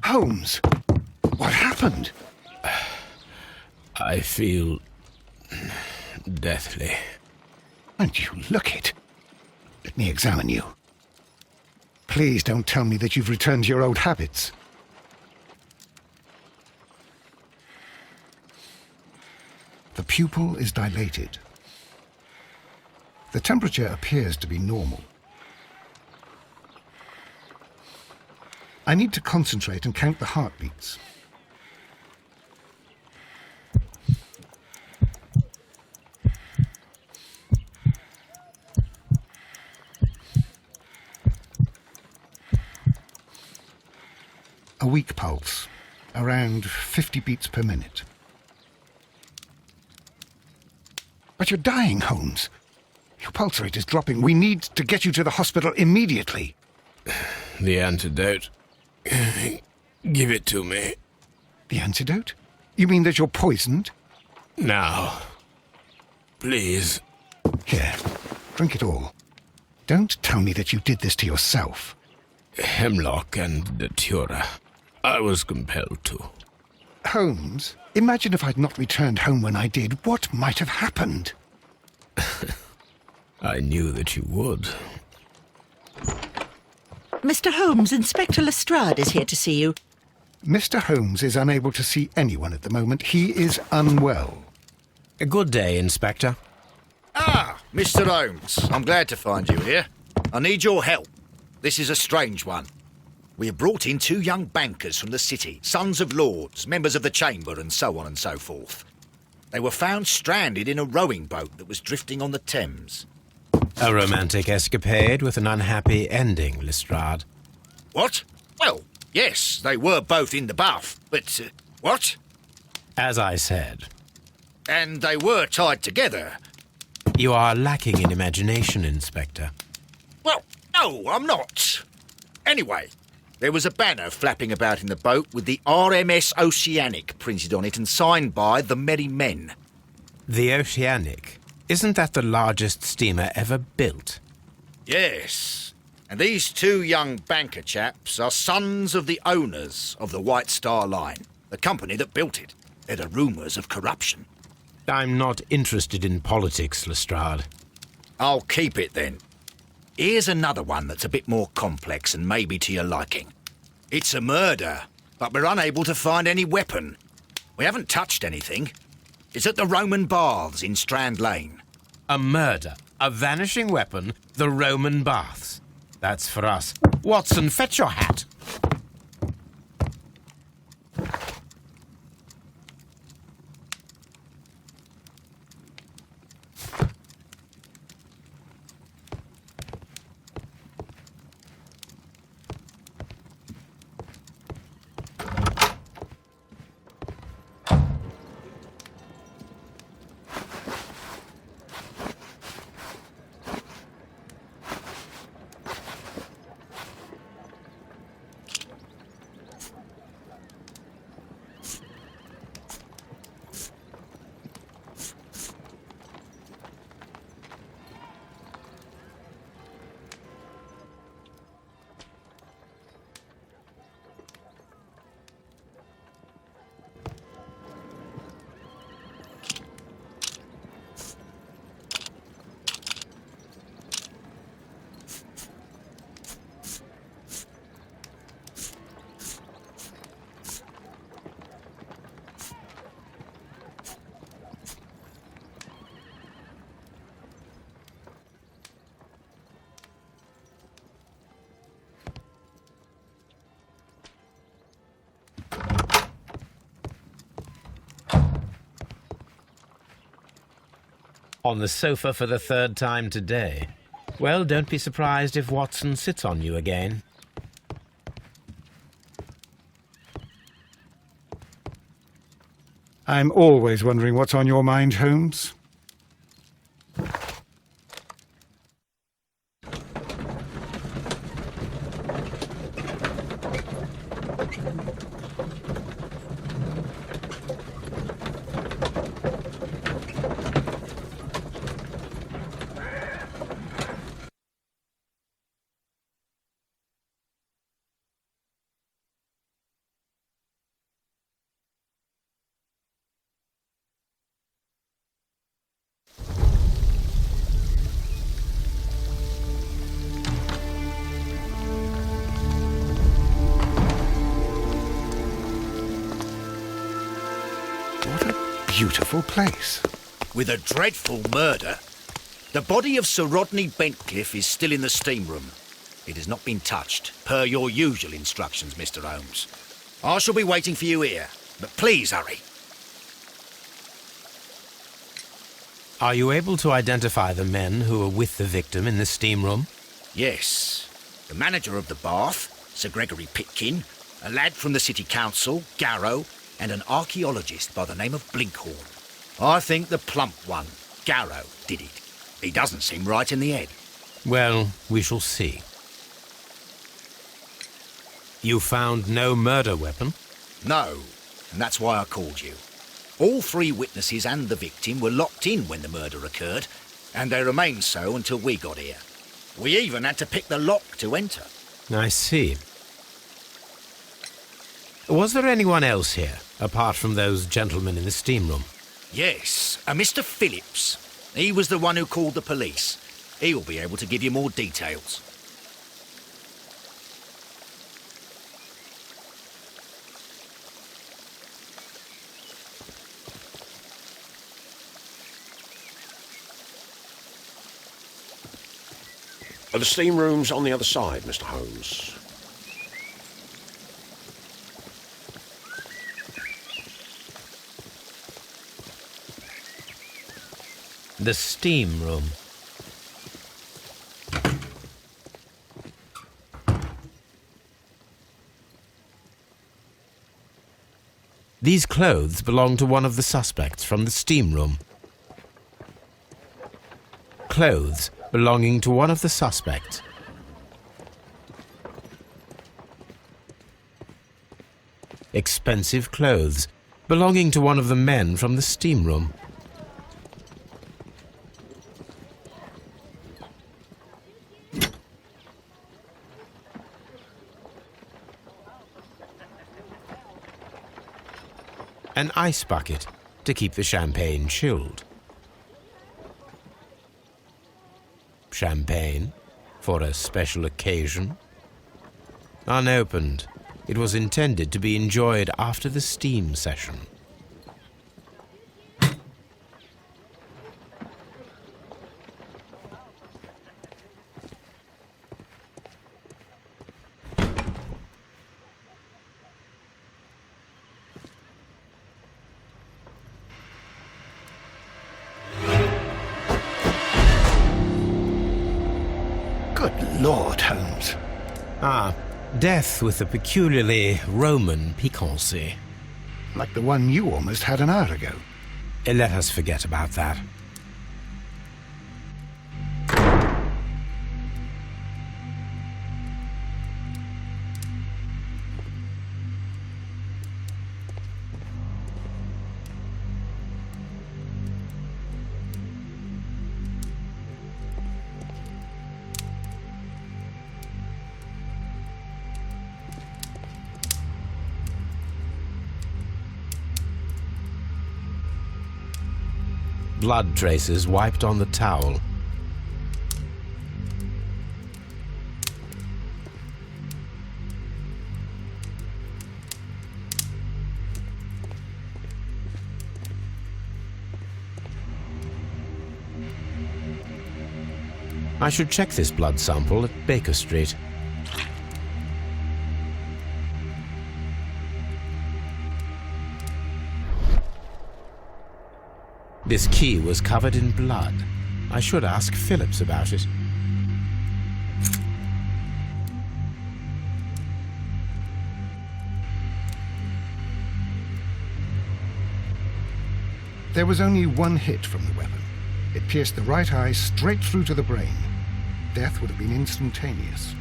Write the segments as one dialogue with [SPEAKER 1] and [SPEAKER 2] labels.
[SPEAKER 1] Holmes, what happened?
[SPEAKER 2] I feel deathly.
[SPEAKER 1] And you look it. Let me examine you. Please don't tell me that you've returned to your old habits. The pupil is dilated. The temperature appears to be normal. I need to concentrate and count the heartbeats. A weak pulse, around 50 beats per minute. But you're dying, Holmes. Your pulse rate is dropping. We need to get you to the hospital immediately.
[SPEAKER 2] The antidote. Give it to me.
[SPEAKER 1] The antidote? You mean that you're poisoned?
[SPEAKER 2] Now. Please.
[SPEAKER 1] Here, drink it all. Don't tell me that you did this to yourself.
[SPEAKER 2] Hemlock and datura. I was compelled to.
[SPEAKER 1] Holmes, imagine if I'd not returned home when I did. What might have happened?
[SPEAKER 2] I knew that you would.
[SPEAKER 3] Mr. Holmes, Inspector Lestrade is here to see you.
[SPEAKER 1] Mr. Holmes is unable to see anyone at the moment. He is unwell.
[SPEAKER 4] A good day, Inspector.
[SPEAKER 5] Ah, Mr. Holmes. I'm glad to find you here. I need your help. This is a strange one. We have brought in 2 young bankers from the city, sons of lords, members of the chamber, and so on and so forth. They were found stranded in a rowing boat that was drifting on the Thames.
[SPEAKER 4] A romantic escapade with an unhappy ending, Lestrade.
[SPEAKER 5] What? Well, yes, they were both in the bath, but, what?
[SPEAKER 4] As I said.
[SPEAKER 5] And they were tied together.
[SPEAKER 4] You are lacking in imagination, Inspector.
[SPEAKER 5] Well, no, I'm not. Anyway, there was a banner flapping about in the boat with the RMS Oceanic printed on it and signed by the Merry Men.
[SPEAKER 4] The Oceanic? Isn't that the largest steamer ever built?
[SPEAKER 5] Yes. And these 2 young banker chaps are sons of the owners of the White Star Line, the company that built it. There are rumours of corruption.
[SPEAKER 4] I'm not interested in politics, Lestrade.
[SPEAKER 5] I'll keep it then. Here's another one that's a bit more complex and maybe to your liking. It's a murder, but we're unable to find any weapon. We haven't touched anything. It's at the Roman Baths in Strand Lane.
[SPEAKER 4] A murder, a vanishing weapon, the Roman Baths. That's for us. Watson, fetch your hat. On the sofa for the third time today. Well, don't be surprised if Watson sits on you again.
[SPEAKER 1] I'm always wondering what's on your mind, Holmes. What a beautiful place.
[SPEAKER 5] With a dreadful murder. The body of Sir Rodney Bentcliffe is still in the steam room. It has not been touched, per your usual instructions, Mr. Holmes. I shall be waiting for you here, but please hurry.
[SPEAKER 4] Are you able to identify the men who were with the victim in the steam room?
[SPEAKER 5] Yes. The manager of the bath, Sir Gregory Pitkin, a lad from the City Council, Garrow, and an archaeologist by the name of Blinkhorn. I think the plump one, Garrow, did it. He doesn't seem right in the head.
[SPEAKER 4] Well, we shall see. You found no murder weapon?
[SPEAKER 5] No, and that's why I called you. All three witnesses and the victim were locked in when the murder occurred, and they remained so until we got here. We even had to pick the lock to enter.
[SPEAKER 4] I see. Was there anyone else here, apart from those gentlemen in the steam room?
[SPEAKER 5] Yes, a Mr. Phillips. He was the one who called the police. He will be able to give you more details.
[SPEAKER 6] The steam room's on the other side, Mr. Holmes.
[SPEAKER 4] The steam room. These clothes belong to one of the suspects from the steam room. Clothes belonging to one of the suspects. Expensive clothes belonging to one of the men from the steam room. An ice bucket to keep the champagne chilled. Champagne for a special occasion. Unopened, it was intended to be enjoyed after the steam session.
[SPEAKER 1] Good Lord, Holmes.
[SPEAKER 4] Ah, death with a peculiarly Roman piquancy.
[SPEAKER 1] Like the one you almost had an hour ago.
[SPEAKER 4] Let us forget about that. Blood traces wiped on the towel. I should check this blood sample at Baker Street. This key was covered in blood. I should ask Phillips about it.
[SPEAKER 1] There was only one hit from the weapon. It pierced the right eye straight through to the brain. Death would have been instantaneous.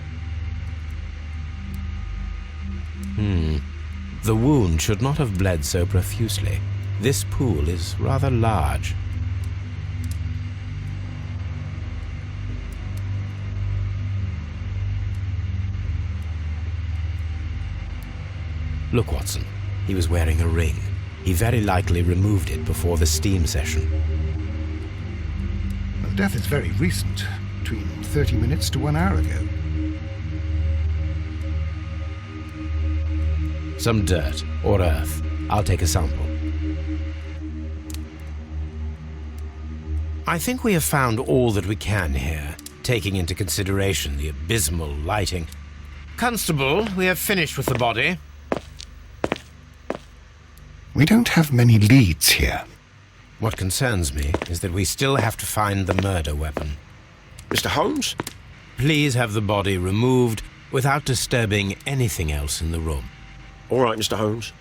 [SPEAKER 4] The wound should not have bled so profusely. This pool is rather large. Look, Watson. He was wearing a ring. He very likely removed it before the steam session.
[SPEAKER 1] Well, death is very recent, between 30 minutes to 1 hour ago.
[SPEAKER 4] Some dirt or earth. I'll take a sample. I think we have found all that we can here, taking into consideration the abysmal lighting. Constable, we have finished with the body.
[SPEAKER 1] We don't have many leads here.
[SPEAKER 4] What concerns me is that we still have to find the murder weapon.
[SPEAKER 6] Mr. Holmes?
[SPEAKER 4] Please have the body removed without disturbing anything else in the room.
[SPEAKER 6] All right, Mr. Holmes.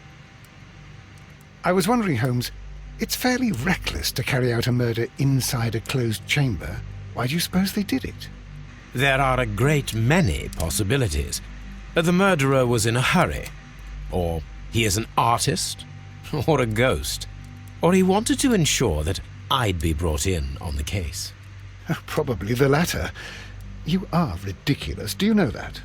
[SPEAKER 1] I was wondering, Holmes, it's fairly reckless to carry out a murder inside a closed chamber. Why do you suppose they did it?
[SPEAKER 4] There are a great many possibilities. The murderer was in a hurry. Or he is an artist. Or a ghost. Or he wanted to ensure that I'd be brought in on the case.
[SPEAKER 1] Probably the latter. You are ridiculous. Do you know that?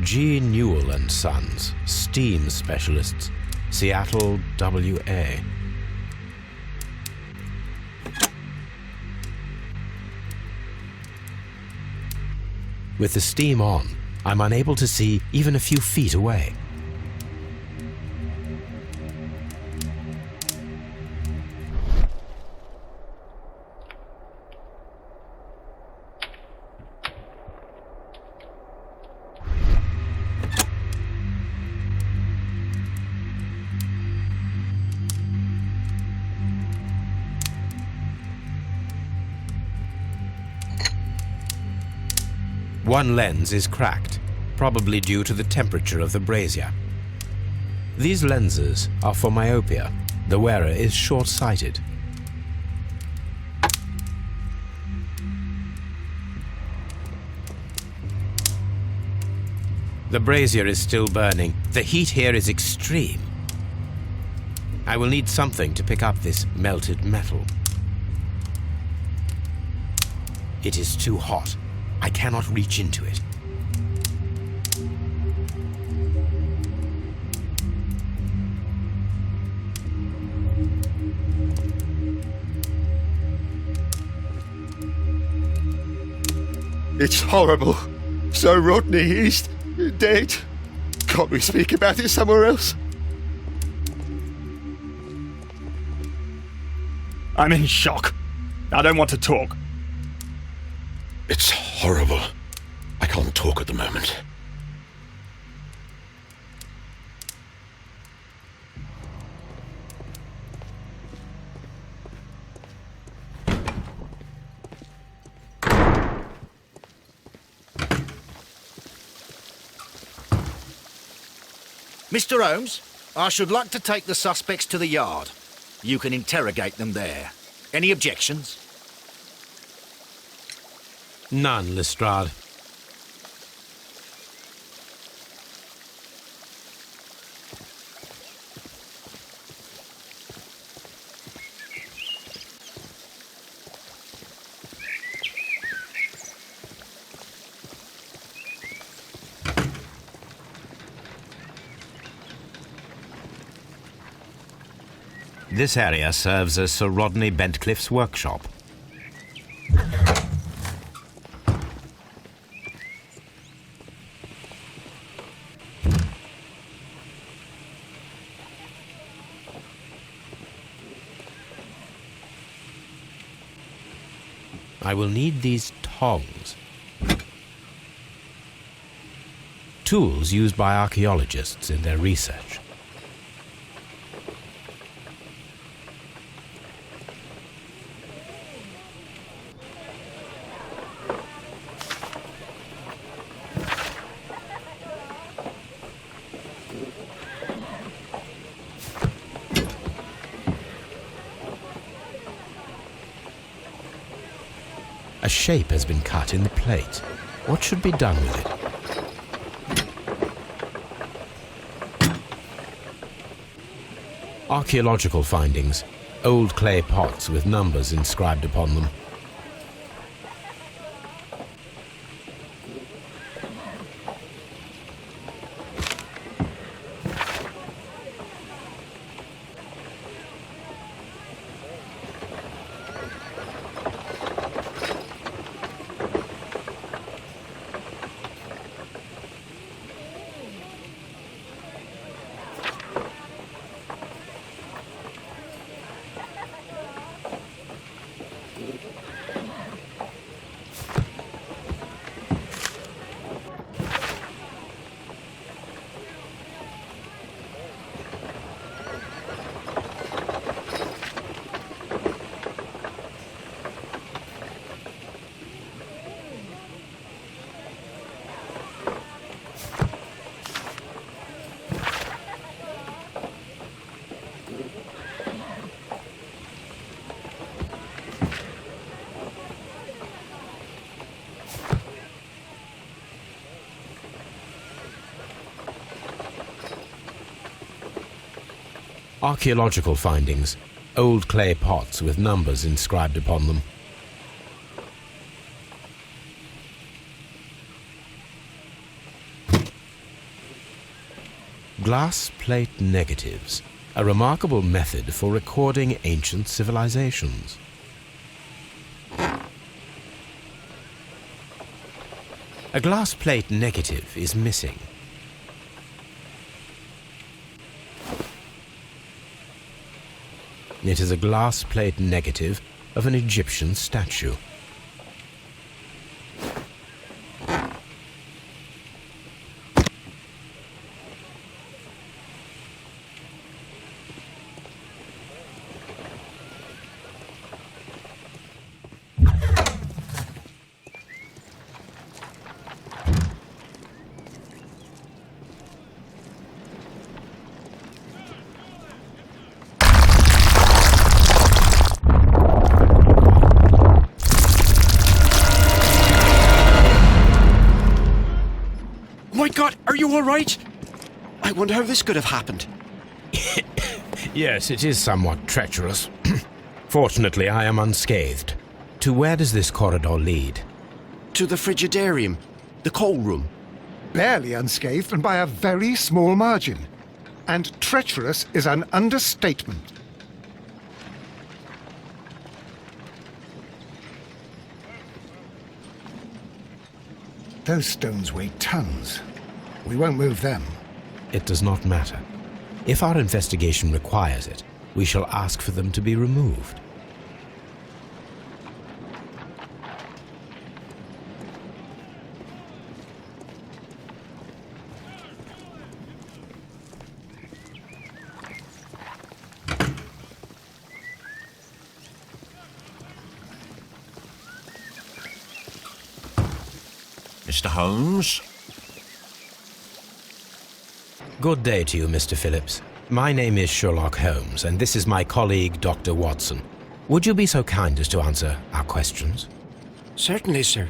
[SPEAKER 4] G. Newell and Sons, steam specialists, Seattle, WA. With the steam on, I'm unable to see even a few feet away. One lens is cracked, probably due to the temperature of the brazier. These lenses are for myopia. The wearer is short-sighted. The brazier is still burning. The heat here is extreme. I will need something to pick up this melted metal. It is too hot. I cannot reach into it.
[SPEAKER 7] It's horrible. So Rodney is dead. Can't we speak about it somewhere else?
[SPEAKER 8] I'm in shock. I don't want to talk.
[SPEAKER 6] It's horrible. I can't talk at the moment.
[SPEAKER 5] Mr. Holmes, I should like to take the suspects to the yard. You can interrogate them there. Any objections?
[SPEAKER 4] None, Lestrade. This area serves as Sir Rodney Bentcliffe's workshop. I will need these tongs. Tools used by archaeologists in their research. A shape has been cut in the plate. What should be done with it? Archaeological findings. Old clay pots with numbers inscribed upon them. Archaeological findings. Old clay pots with numbers inscribed upon them. Glass plate negatives. A remarkable method for recording ancient civilizations. A glass plate negative is missing. It is a glass plate negative of an Egyptian statue.
[SPEAKER 9] My God, are you all right? I wonder how this could have happened.
[SPEAKER 4] Yes, it is somewhat treacherous. Fortunately, I am unscathed. To where does this corridor lead?
[SPEAKER 9] To the frigidarium, the coal room.
[SPEAKER 1] Barely unscathed and by a very small margin. And treacherous is an understatement. Those stones weigh tons. We won't move them.
[SPEAKER 4] It does not matter. If our investigation requires it, we shall ask for them to be removed.
[SPEAKER 10] Mr. Holmes?
[SPEAKER 4] Good day to you, Mr. Phillips. My name is Sherlock Holmes, and this is my colleague, Dr. Watson. Would you be so kind as to answer our questions?
[SPEAKER 9] Certainly, sir.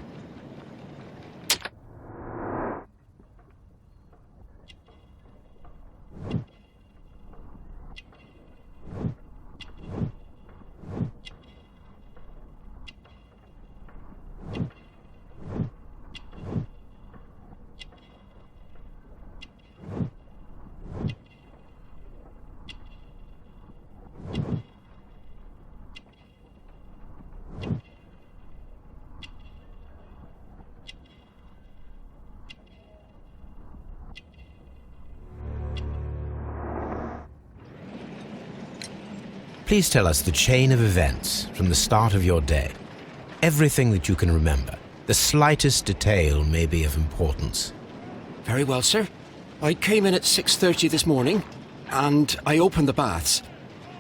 [SPEAKER 4] Please tell us the chain of events from the start of your day. everything that you can remember. The slightest detail may be of importance.
[SPEAKER 9] Very well, sir. I came in at 6:30 this morning, and I opened the baths.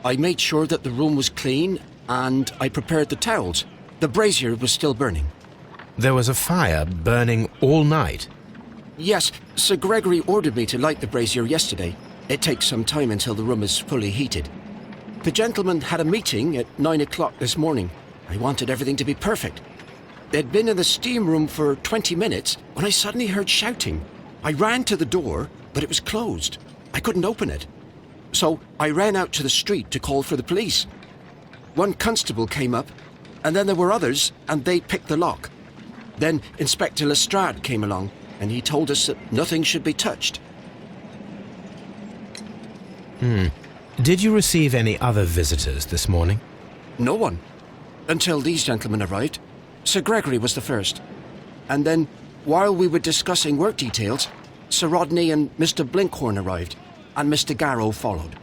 [SPEAKER 9] I made sure that the room was clean, and I prepared the towels. The brazier was still burning.
[SPEAKER 4] There was a fire burning all night.
[SPEAKER 9] Yes, Sir Gregory ordered me to light the brazier yesterday. It takes some time until the room is fully heated. The gentleman had a meeting at 9 o'clock this morning. I wanted everything to be perfect. They'd been in the steam room for 20 minutes when I suddenly heard shouting. I ran to the door, but it was closed. I couldn't open it. So I ran out to the street to call for the police. One constable came up, and then there were others, and they picked the lock. Then Inspector Lestrade came along, and he told us that nothing should be touched.
[SPEAKER 4] Did you receive any other visitors this morning?
[SPEAKER 9] No one. Until these gentlemen arrived. Sir Gregory was the first. And then, while we were discussing work details, Sir Rodney and Mr. Blinkhorn arrived, and Mr. Garrow followed.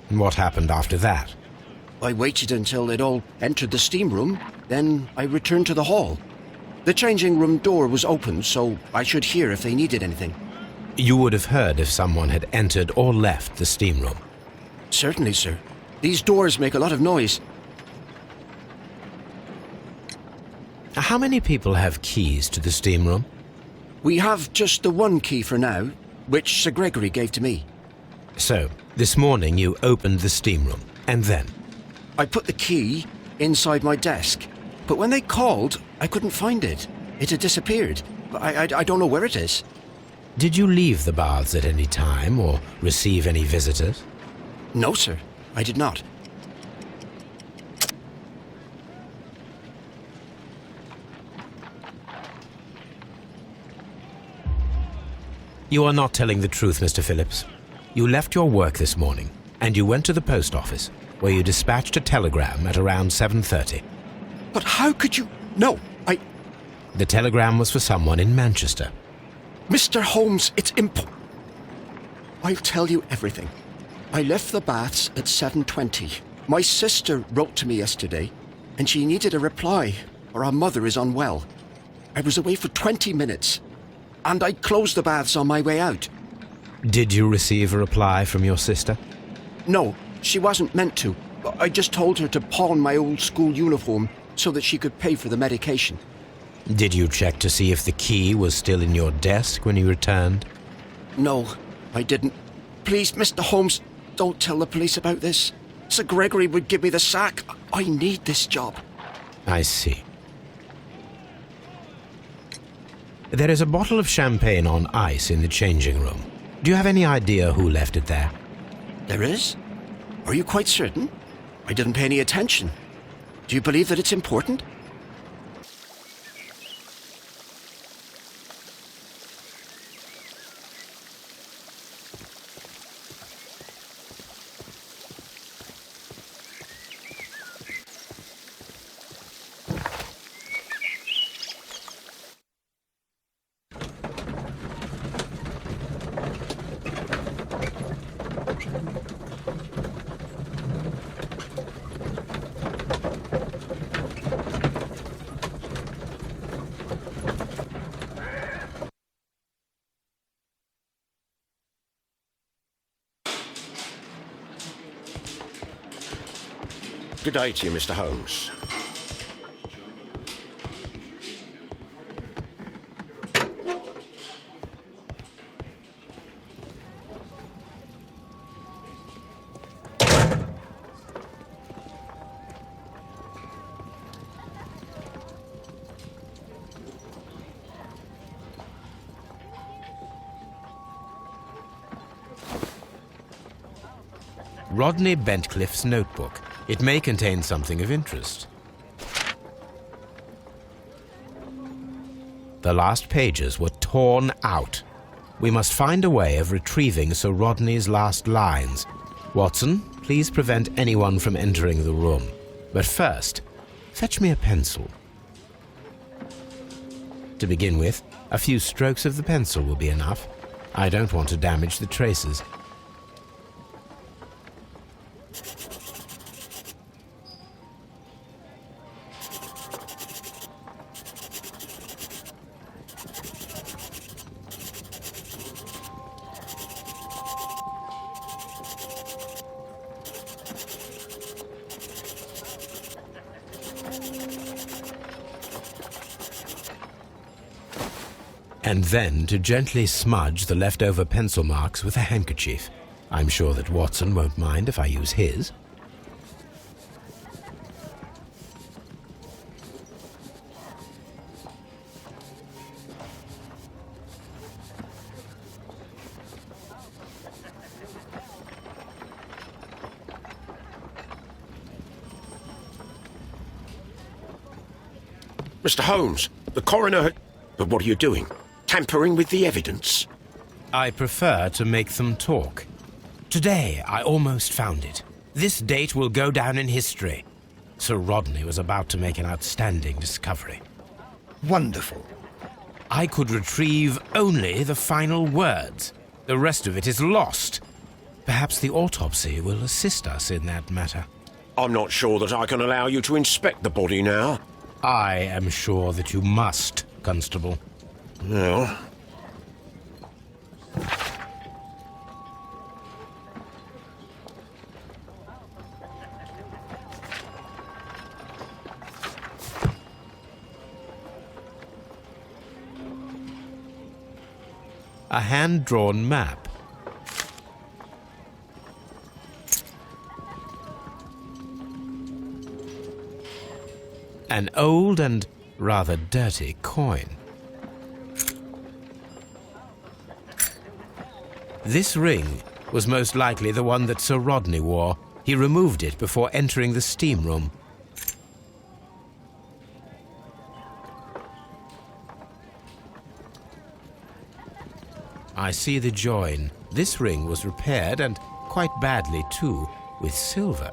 [SPEAKER 4] And what happened after that?
[SPEAKER 9] I waited until they'd all entered the steam room, then I returned to the hall. The changing room door was open, so I should hear if they needed anything.
[SPEAKER 4] You would have heard if someone had entered or left the steam room.
[SPEAKER 9] Certainly, sir. These doors make a lot of noise.
[SPEAKER 4] How many people have keys to the steam room?
[SPEAKER 9] We have just the one key for now, which Sir Gregory gave to me.
[SPEAKER 4] So, this morning you opened the steam room, and then?
[SPEAKER 9] I put the key inside my desk, but when they called, I couldn't find it. It had disappeared. I don't know where it is.
[SPEAKER 4] Did you leave the baths at any time, or receive any visitors?
[SPEAKER 9] No, sir, I did not.
[SPEAKER 4] You are not telling the truth, Mr. Phillips. You left your work this morning, and you went to the post office, where you dispatched a telegram at around 7:30.
[SPEAKER 9] But how could you... No,
[SPEAKER 4] The telegram was for someone in Manchester.
[SPEAKER 9] Mr. Holmes, it's I'll tell you everything. I left the baths at 7:20. My sister wrote to me yesterday, and she needed a reply, or her mother is unwell. I was away for 20 minutes, and I closed the baths on my way out.
[SPEAKER 4] Did you receive a reply from your sister?
[SPEAKER 9] No, she wasn't meant to. I just told her to pawn my old school uniform so that she could pay for the medication.
[SPEAKER 4] Did you check to see if the key was still in your desk when you returned?
[SPEAKER 9] No, I didn't. Please, Mr. Holmes, don't tell the police about this. Sir Gregory would give me the sack. I need this job.
[SPEAKER 4] I see. There is a bottle of champagne on ice in the changing room. Do you have any idea who left it there?
[SPEAKER 9] There is? Are you quite certain? I didn't pay any attention. Do you believe that it's important?
[SPEAKER 6] Good day to you, Mr. Holmes.
[SPEAKER 4] Rodney Bentcliffe's notebook. It may contain something of interest. The last pages were torn out. We must find a way of retrieving Sir Rodney's last lines. Watson, please prevent anyone from entering the room. But first, fetch me a pencil. To begin with, a few strokes of the pencil will be enough. I don't want to damage the traces. and then to gently smudge the leftover pencil marks with a handkerchief. I'm sure that Watson won't mind if I use his.
[SPEAKER 6] Mr. Holmes, the coroner had... But what are you doing? Tampering with the evidence?
[SPEAKER 4] I prefer to make them talk. Today, I almost found it. This date will go down in history. Sir Rodney was about to make an outstanding discovery.
[SPEAKER 1] Wonderful.
[SPEAKER 4] I could retrieve only the final words. The rest of it is lost. Perhaps the autopsy will assist us in that matter.
[SPEAKER 6] I'm not sure that I can allow you to inspect the body now.
[SPEAKER 4] I am sure that you must, Constable.
[SPEAKER 6] Well...
[SPEAKER 4] A hand-drawn map. An old and rather dirty coin. This ring was most likely the one that Sir Rodney wore. He removed it before entering the steam room. I see the join. This ring was repaired, and quite badly too, with silver.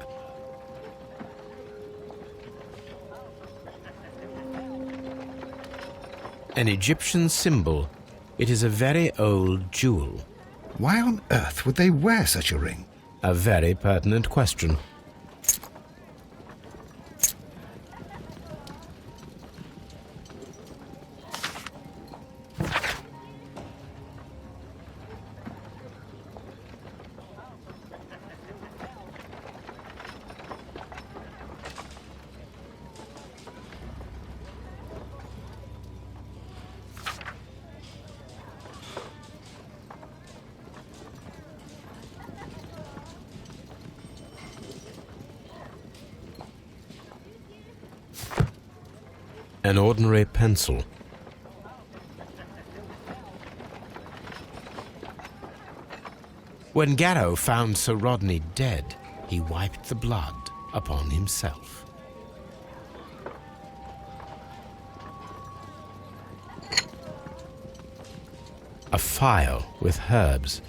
[SPEAKER 4] An Egyptian symbol. It is a very old jewel.
[SPEAKER 1] Why on earth would they wear such a ring?
[SPEAKER 4] A very pertinent question. An ordinary pencil. When Garrow found Sir Rodney dead, he wiped the blood upon himself. A phial with herbs.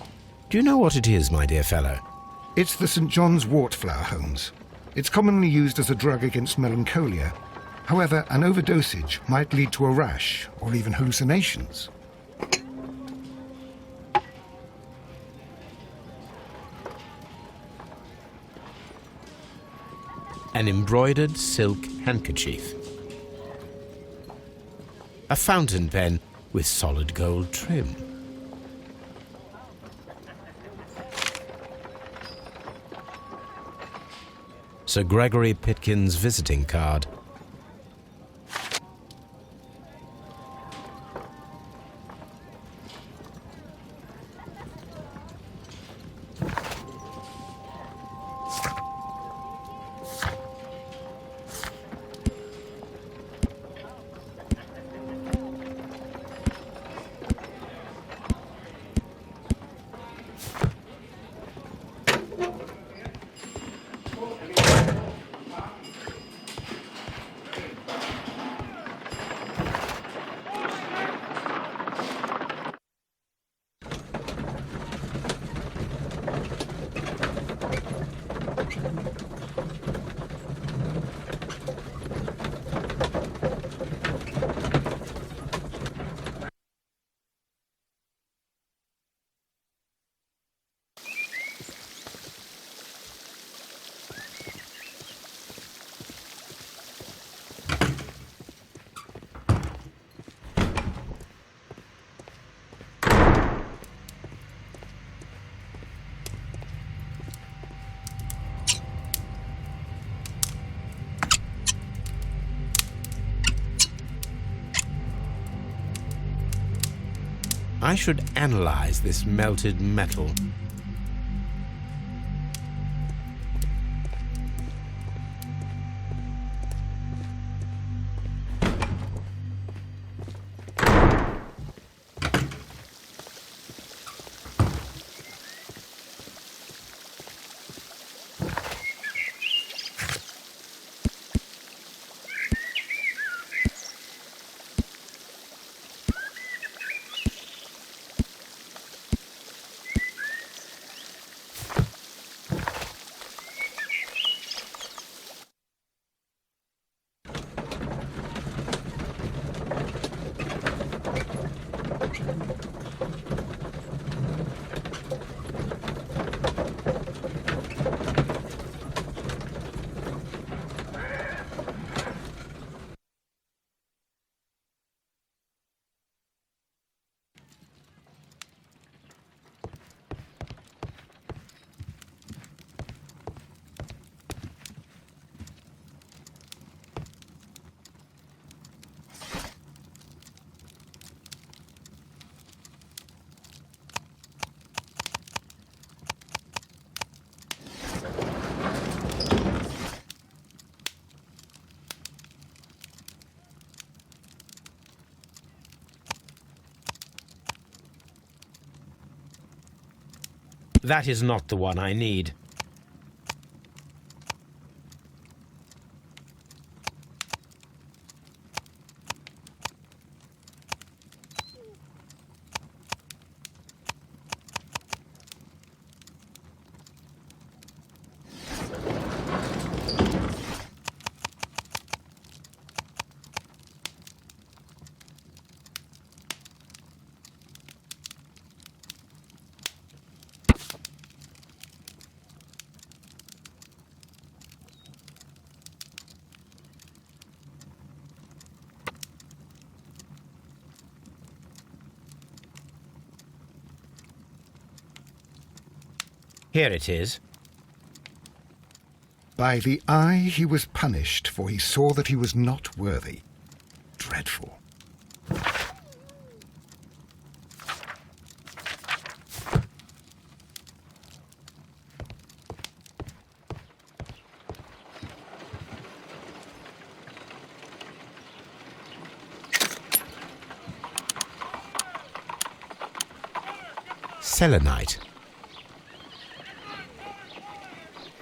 [SPEAKER 4] Do you know what it is, my dear fellow?
[SPEAKER 1] It's the St. John's wort flower, Holmes. It's commonly used as a drug against melancholia. However, an overdosage might lead to a rash or even hallucinations.
[SPEAKER 4] An embroidered silk handkerchief. A fountain pen with solid gold trim. Sir Gregory Pitkin's visiting card. I should analyze this melted metal. That is not the one I need. Here it is.
[SPEAKER 1] By the eye he was punished, for he saw that he was not worthy. Dreadful.
[SPEAKER 4] Selenite.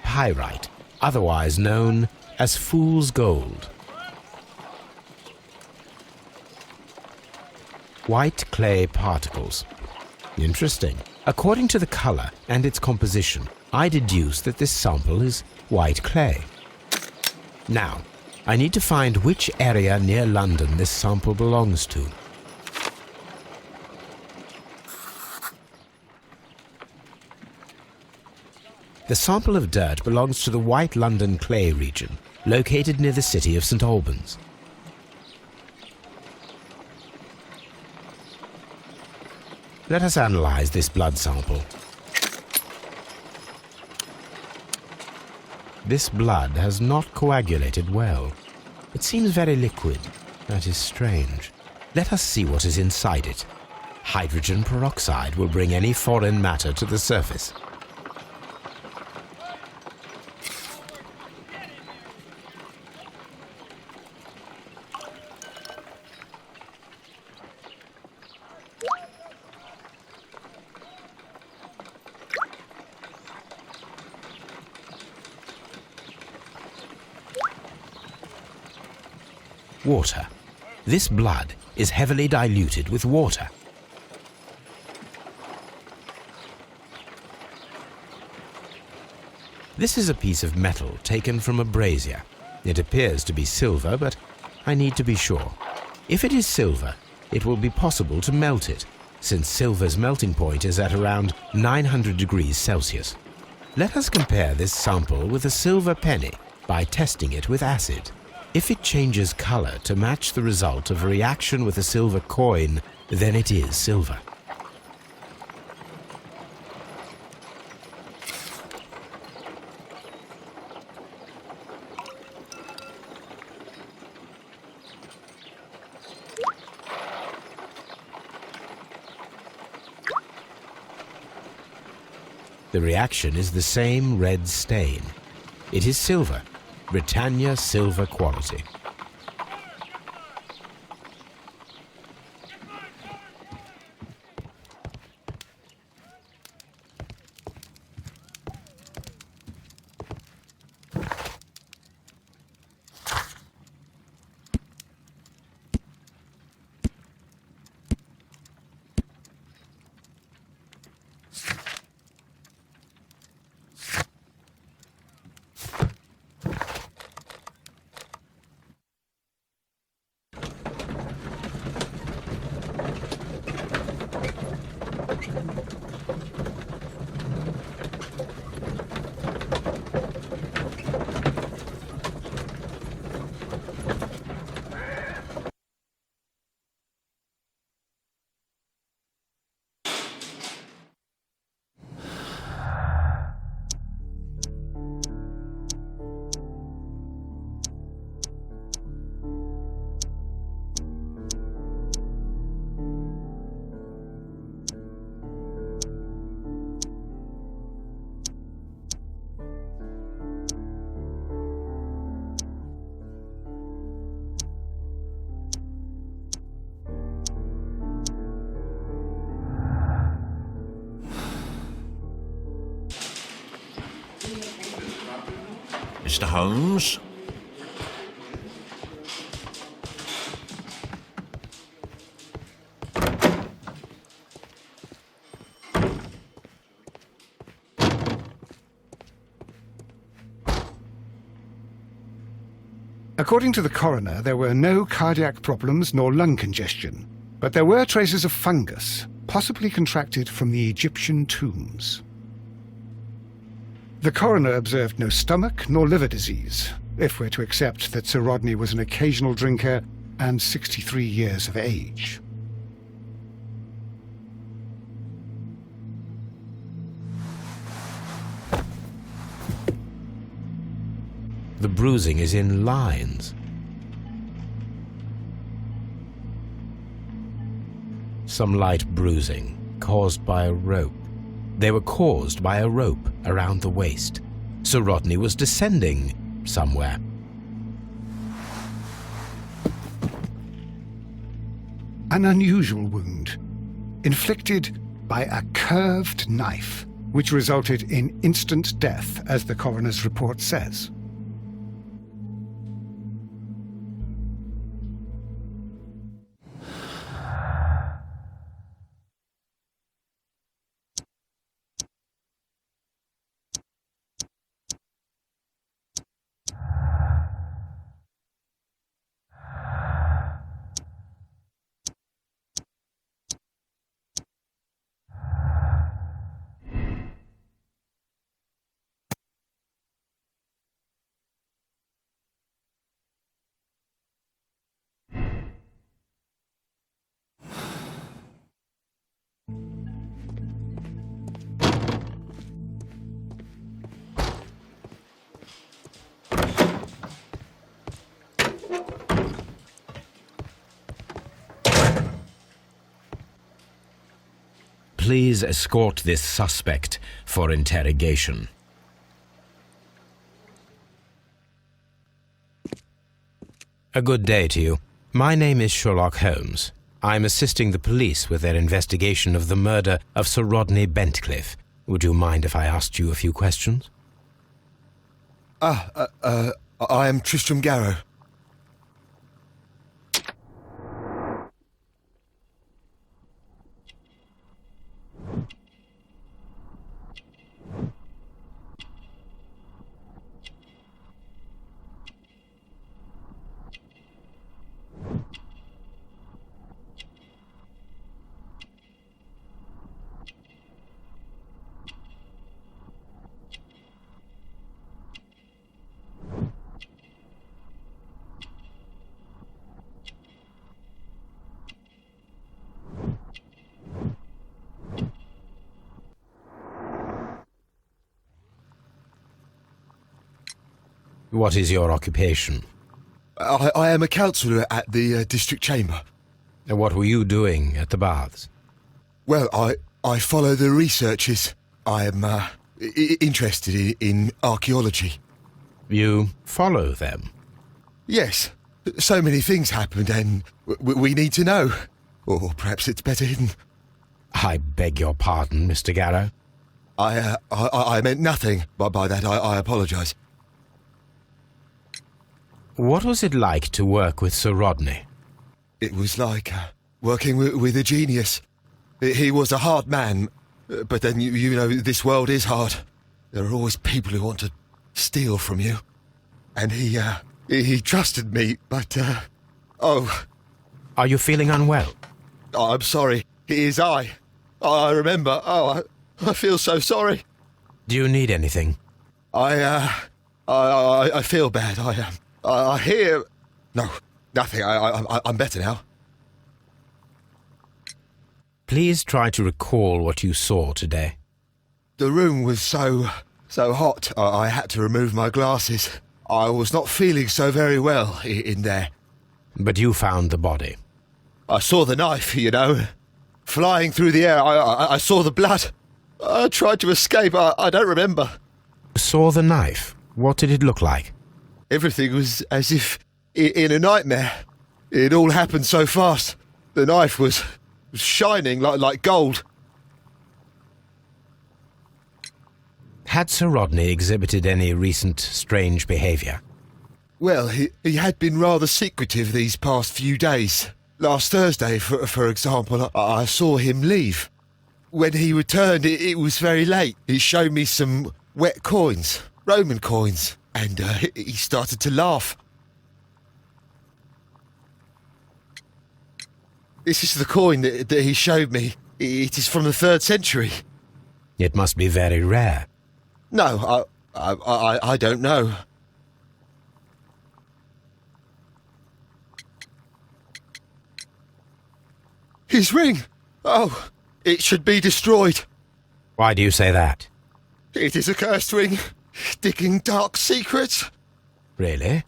[SPEAKER 4] Pyrite, otherwise known as fool's gold. White clay particles. Interesting. According to the color and its composition, I deduce that this sample is white clay. Now, I need to find which area near London this sample belongs to. The sample of dirt belongs to the White London clay region, located near the city of St. Albans. Let us analyze this blood sample. This blood has not coagulated well. It seems very liquid. That is strange. Let us see what is inside it. Hydrogen peroxide will bring any foreign matter to the surface. Water. This blood is heavily diluted with water. This is a piece of metal taken from a brazier. It appears to be silver, but I need to be sure. If it is silver, it will be possible to melt it, since silver's melting point is at around 900 degrees Celsius. Let us compare this sample with a silver penny by testing it with acid. If it changes color to match the result of a reaction with a silver coin, then it is silver. The reaction is the same red stain. It is silver, Britannia silver quality.
[SPEAKER 10] Mr. Holmes?
[SPEAKER 1] According to the coroner, there were no cardiac problems nor lung congestion, but there were traces of fungus, possibly contracted from the Egyptian tombs. The coroner observed no stomach nor liver disease, if we're to accept that Sir Rodney was an occasional drinker and 63 years of age.
[SPEAKER 4] The bruising is in lines. Some light bruising, caused by a rope. They were caused by a rope around the waist. Sir Rodney was descending somewhere.
[SPEAKER 1] An unusual wound, inflicted by a curved knife, which resulted in instant death, as the coroner's report says.
[SPEAKER 4] Please escort this suspect for interrogation. A good day to you. My name is Sherlock Holmes. I'm assisting the police with their investigation of the murder of Sir Rodney Bentcliffe. Would you mind if I asked you a few questions?
[SPEAKER 7] I am Tristram Garrow.
[SPEAKER 4] What is your occupation?
[SPEAKER 7] I am a councillor at the district chamber.
[SPEAKER 4] And what were you doing at the baths?
[SPEAKER 7] Well, I follow the researches. I am interested in archaeology.
[SPEAKER 4] You follow them?
[SPEAKER 7] Yes. So many things happened and we need to know. Or perhaps it's better hidden.
[SPEAKER 4] I beg your pardon, Mr. Garrow.
[SPEAKER 7] I meant nothing by that. I apologise.
[SPEAKER 4] What was it like to work with Sir Rodney?
[SPEAKER 7] It was like working with a genius. He was a hard man, but then, you know, this world is hard. There are always people who want to steal from you. And he trusted me, but,
[SPEAKER 4] Are you feeling unwell?
[SPEAKER 7] I'm sorry. It is I remember. I feel so sorry.
[SPEAKER 4] Do you need anything?
[SPEAKER 7] I feel bad. I hear... No, nothing. I'm better now.
[SPEAKER 4] Please try to recall what you saw today.
[SPEAKER 7] The room was so hot, I had to remove my glasses. I was not feeling so very well in there.
[SPEAKER 4] But you found the body.
[SPEAKER 7] I saw the knife, you know, flying through the air. I saw the blood. I tried to escape. I don't remember.
[SPEAKER 4] Saw the knife? What did it look like?
[SPEAKER 7] Everything was as if in a nightmare. It all happened so fast. The knife was shining like gold.
[SPEAKER 4] Had Sir Rodney exhibited any recent strange behaviour?
[SPEAKER 7] Well, he had been rather secretive these past few days. Last Thursday, for example, I saw him leave. When he returned, it was very late. He showed me some wet coins, Roman coins, and he started to laugh. This is the coin that he showed me. It is from the 3rd century.
[SPEAKER 4] It must be very rare.
[SPEAKER 7] No, I don't know. His ring! Oh, it should be destroyed.
[SPEAKER 4] Why do you say that?
[SPEAKER 7] It is a cursed ring, digging dark secrets.
[SPEAKER 4] Really?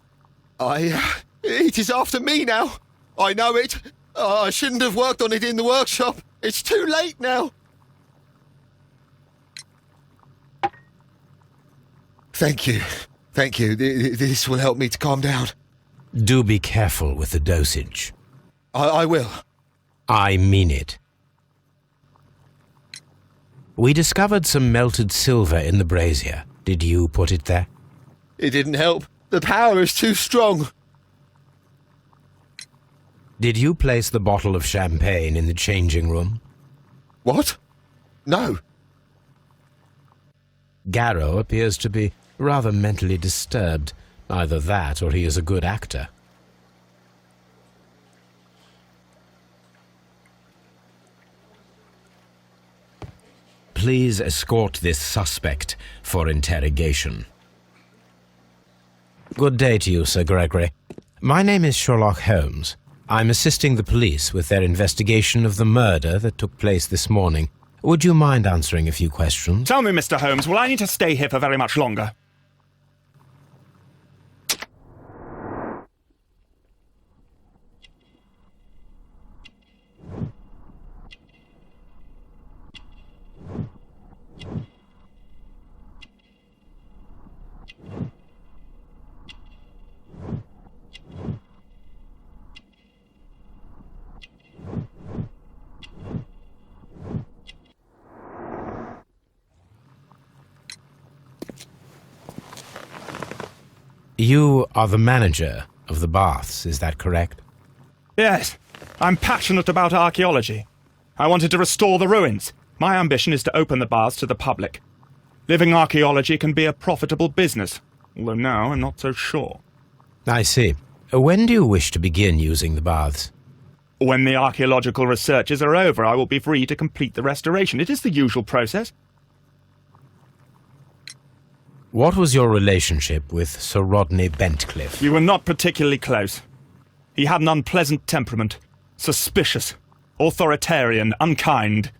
[SPEAKER 7] It is after me now. I know it. I shouldn't have worked on it in the workshop. It's too late now. Thank you. Thank you. This will help me to calm down.
[SPEAKER 4] Do be careful with the dosage.
[SPEAKER 7] I will.
[SPEAKER 4] I mean it. We discovered some melted silver in the brazier. Did you put it there?
[SPEAKER 7] It didn't help. The power is too strong.
[SPEAKER 4] Did you place the bottle of champagne in the changing room?
[SPEAKER 7] What? No.
[SPEAKER 4] Garrow appears to be rather mentally disturbed. Either that or he is a good actor. Please escort this suspect for interrogation. Good day to you, Sir Gregory. My name is Sherlock Holmes. I'm assisting the police with their investigation of the murder that took place this morning. Would you mind answering a few questions?
[SPEAKER 8] Tell me, Mr. Holmes, will I need to stay here for very much longer?
[SPEAKER 4] You are the manager of the baths, is that correct?
[SPEAKER 8] Yes. I'm passionate about archaeology. I wanted to restore the ruins. My ambition is to open the baths to the public. Living archaeology can be a profitable business, although now I'm not so sure.
[SPEAKER 4] I see. When do you wish to begin using the baths?
[SPEAKER 8] When the archaeological researches are over, I will be free to complete the restoration. It is the usual process.
[SPEAKER 4] What was your relationship with Sir Rodney Bentcliffe?
[SPEAKER 8] We were not particularly close. He had an unpleasant temperament, suspicious, authoritarian, unkind.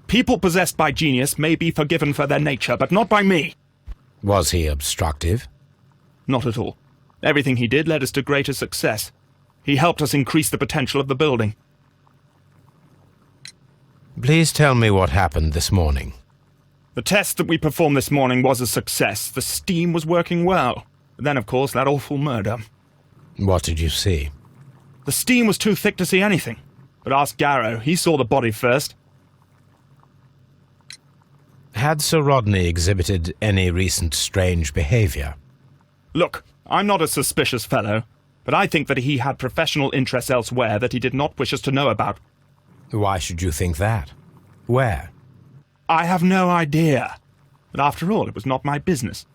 [SPEAKER 8] People possessed by genius may be forgiven for their nature, but not by me.
[SPEAKER 4] Was he obstructive?
[SPEAKER 8] Not at all. Everything he did led us to greater success. He helped us increase the potential of the building.
[SPEAKER 4] Please tell me what happened this morning.
[SPEAKER 8] The test that we performed this morning was a success. The steam was working well. But then, of course, that awful murder.
[SPEAKER 4] What did you see?
[SPEAKER 8] The steam was too thick to see anything. But ask Garrow. He saw the body first.
[SPEAKER 4] Had Sir Rodney exhibited any recent strange behaviour?
[SPEAKER 8] Look, I'm not a suspicious fellow, but I think that he had professional interests elsewhere that he did not wish us to know about.
[SPEAKER 4] Why should you think that? Where?
[SPEAKER 8] I have no idea. But after all, it was not my business.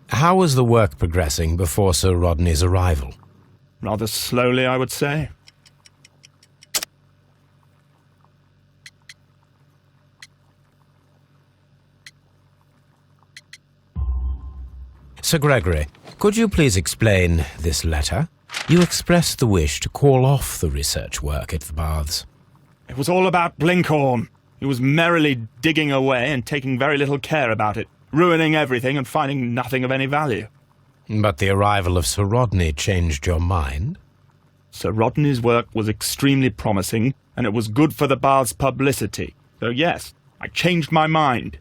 [SPEAKER 4] How was the work progressing before Sir Rodney's arrival?
[SPEAKER 8] Rather slowly, I would say.
[SPEAKER 4] Sir Gregory, could you please explain this letter? You expressed the wish to call off the research work at the baths.
[SPEAKER 8] It was all about Blinkhorn. He was merrily digging away and taking very little care about it, ruining everything and finding nothing of any value.
[SPEAKER 4] But the arrival of Sir Rodney changed your mind?
[SPEAKER 8] Sir Rodney's work was extremely promising, and it was good for the bath's publicity. So yes, I changed my mind.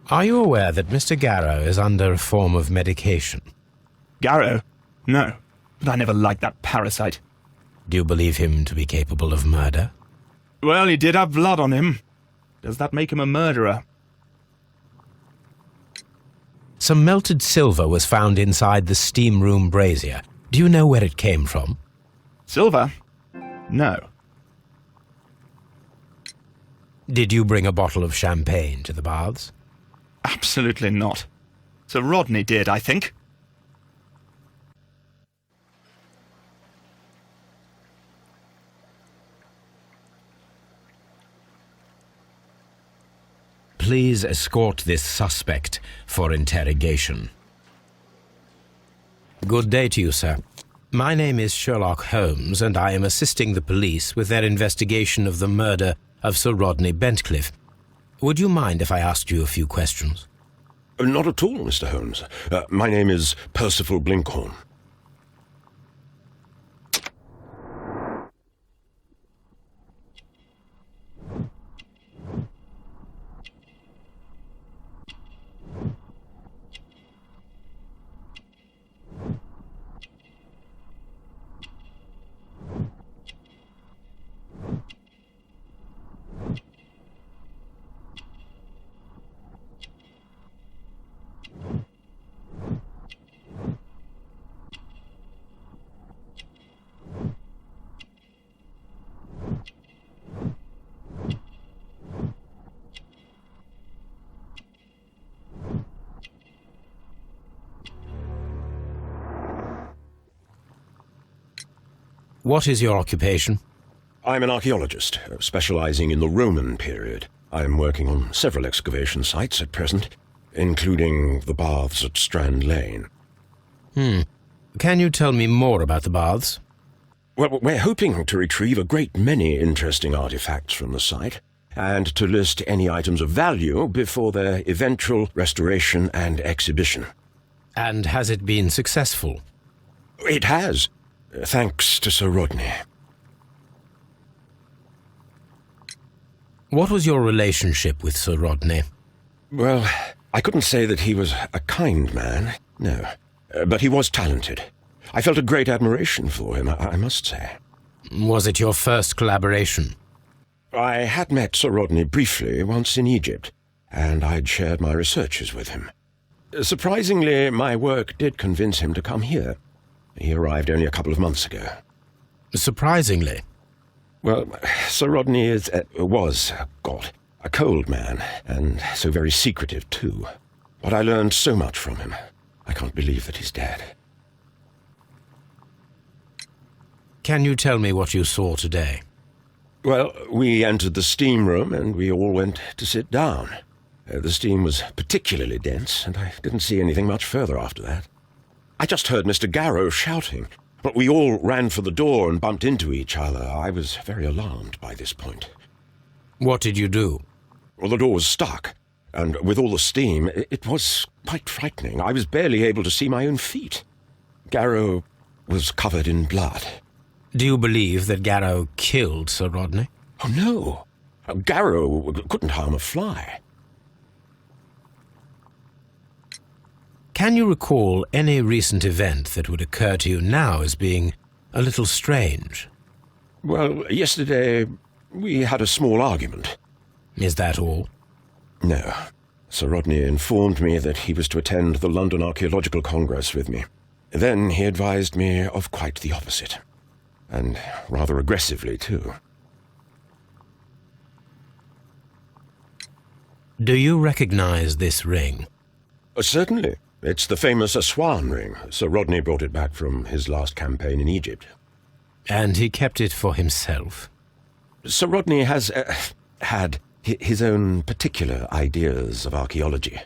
[SPEAKER 4] Are you aware that Mr. Garrow is under a form of medication?
[SPEAKER 8] Garrow? No, but I never liked that parasite.
[SPEAKER 4] Do you believe him to be capable of murder?
[SPEAKER 8] Well, he did have blood on him. Does that make him a murderer?
[SPEAKER 4] Some melted silver was found inside the steam room brazier. Do you know where it came from?
[SPEAKER 8] Silver? No.
[SPEAKER 4] Did you bring a bottle of champagne to the baths?
[SPEAKER 8] Absolutely not. Sir Rodney did, I think.
[SPEAKER 4] Please escort this suspect for interrogation. Good day to you, sir. My name is Sherlock Holmes, and I am assisting the police with their investigation of the murder of Sir Rodney Bentcliffe. Would you mind if I asked you a few questions?
[SPEAKER 6] Not at all, Mr. Holmes. My name is Percival Blinkhorn.
[SPEAKER 4] What is your occupation?
[SPEAKER 6] I'm an archaeologist, specializing in the Roman period. I'm working on several excavation sites at present, including the baths at Strand Lane.
[SPEAKER 4] Can you tell me more about the baths?
[SPEAKER 6] Well, we're hoping to retrieve a great many interesting artifacts from the site, and to list any items of value before their eventual restoration and exhibition.
[SPEAKER 4] And has it been successful?
[SPEAKER 6] It has, thanks to Sir Rodney.
[SPEAKER 4] What was your relationship with Sir Rodney?
[SPEAKER 6] Well, I couldn't say that he was a kind man, no. But he was talented. I felt a great admiration for him, I must say.
[SPEAKER 4] Was it your first collaboration?
[SPEAKER 6] I had met Sir Rodney briefly once in Egypt, and I'd shared my researches with him. Surprisingly, my work did convince him to come here. He arrived only a couple of months ago.
[SPEAKER 4] Surprisingly?
[SPEAKER 6] Well, Sir Rodney was a cold man, and so very secretive too. But I learned so much from him. I can't believe that he's dead.
[SPEAKER 4] Can you tell me what you saw today?
[SPEAKER 6] Well, we entered the steam room and we all went to sit down. The steam was particularly dense, and I didn't see anything much further after that. I just heard Mr. Garrow shouting, but we all ran for the door and bumped into each other. I was very alarmed by this point.
[SPEAKER 4] What did you do?
[SPEAKER 6] Well, the door was stuck, and with all the steam, it was quite frightening. I was barely able to see my own feet. Garrow was covered in blood.
[SPEAKER 4] Do you believe that Garrow killed Sir Rodney?
[SPEAKER 6] Oh, no. Garrow couldn't harm a fly.
[SPEAKER 4] Can you recall any recent event that would occur to you now as being a little strange?
[SPEAKER 6] Well, yesterday we had a small argument.
[SPEAKER 4] Is that all?
[SPEAKER 6] No. Sir Rodney informed me that he was to attend the London Archaeological Congress with me. Then he advised me of quite the opposite. And rather aggressively, too.
[SPEAKER 4] Do you recognize this ring?
[SPEAKER 6] Certainly. It's the famous Aswan ring. Sir Rodney brought it back from his last campaign in Egypt.
[SPEAKER 4] And he kept it for himself?
[SPEAKER 6] Sir Rodney has had his own particular ideas of archaeology.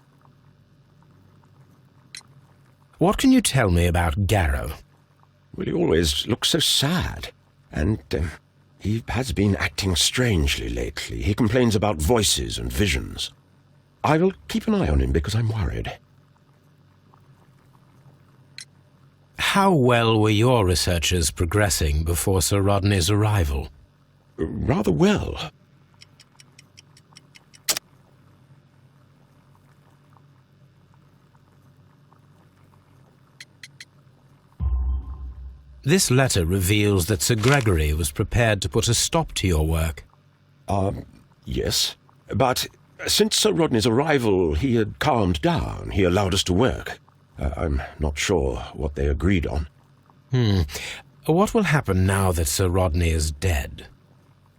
[SPEAKER 4] What can you tell me about Garrow?
[SPEAKER 6] Well, he always looks so sad. And he has been acting strangely lately. He complains about voices and visions. I will keep an eye on him because I'm worried.
[SPEAKER 4] How well were your researchers progressing before Sir Rodney's arrival?
[SPEAKER 6] Rather well.
[SPEAKER 4] This letter reveals that Sir Gregory was prepared to put a stop to your work.
[SPEAKER 6] Yes. But since Sir Rodney's arrival, he had calmed down. He allowed us to work. I'm not sure what they agreed on.
[SPEAKER 4] What will happen now that Sir Rodney is dead?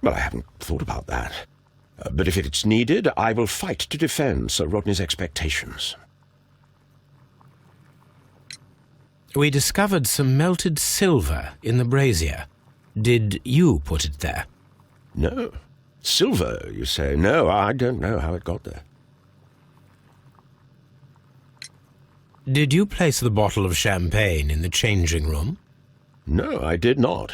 [SPEAKER 6] Well, I haven't thought about that. But if it's needed, I will fight to defend Sir Rodney's expectations.
[SPEAKER 4] We discovered some melted silver in the brazier. Did you put it there?
[SPEAKER 6] No. Silver, you say? No, I don't know how it got there.
[SPEAKER 4] Did you place the bottle of champagne in the changing room?
[SPEAKER 6] No, I did not.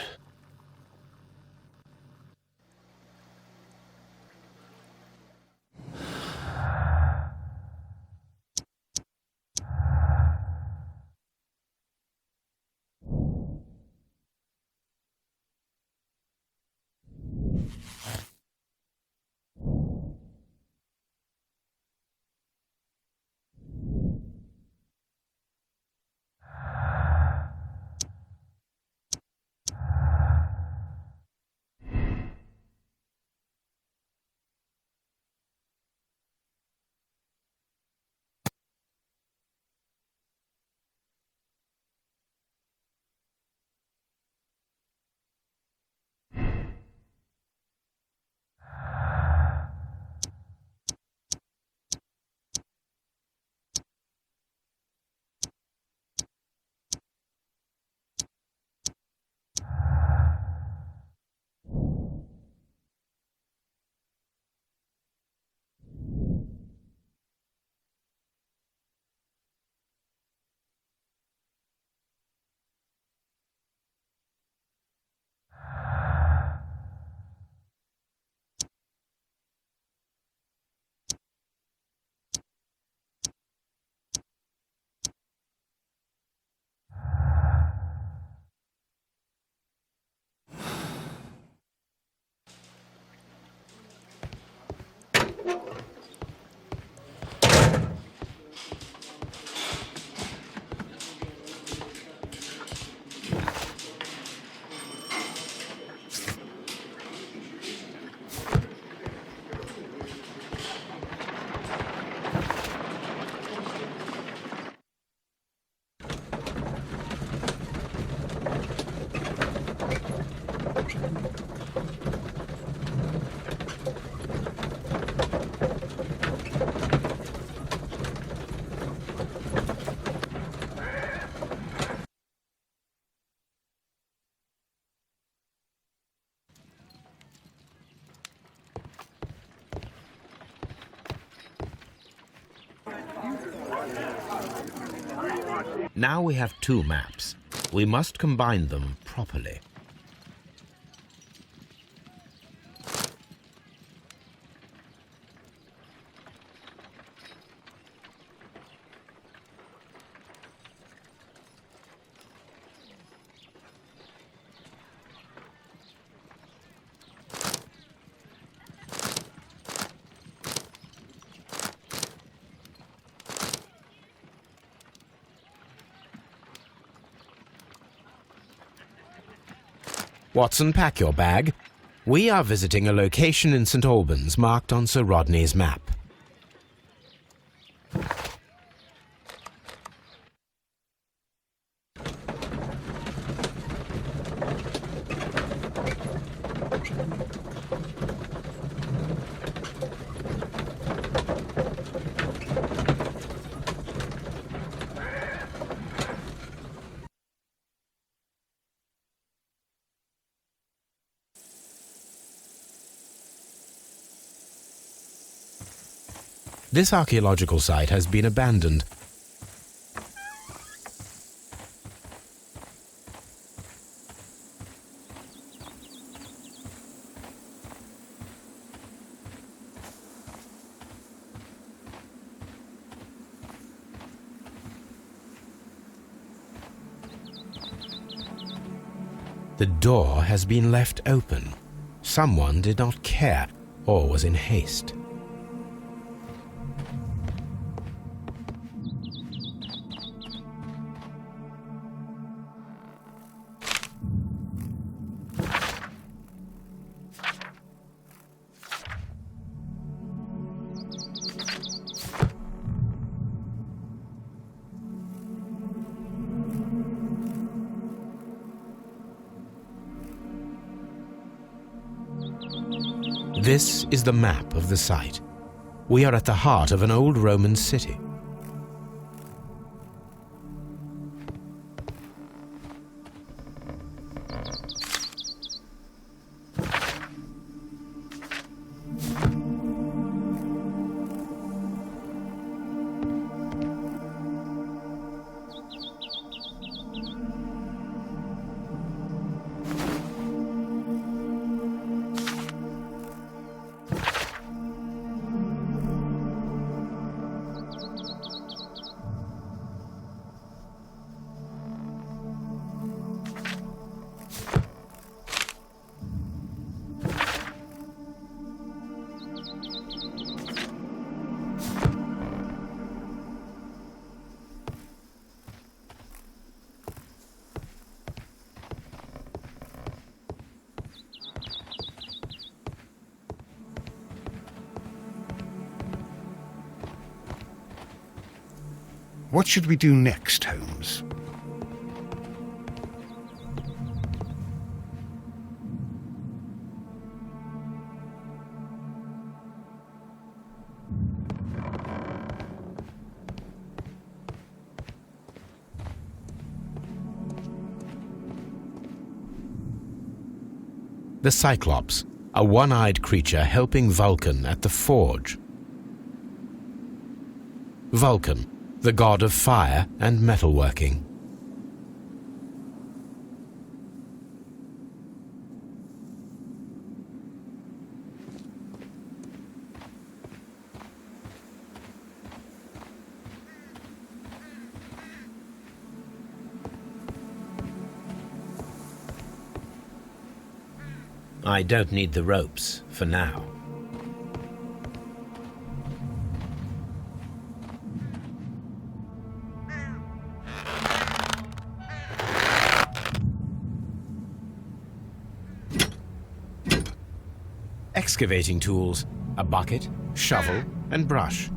[SPEAKER 4] Now we have two maps. We must combine them properly. Watson, pack your bag. We are visiting a location in St. Albans marked on Sir Rodney's map. This archaeological site has been abandoned. The door has been left open. Someone did not care or was in haste. This is the map of the site. We are at the heart of an old Roman city.
[SPEAKER 1] What should we do next, Holmes?
[SPEAKER 4] The Cyclops, a one-eyed creature helping Vulcan at the forge. Vulcan, the god of fire and metalworking. I don't need the ropes for now. Excavating tools, a bucket, shovel, and brush.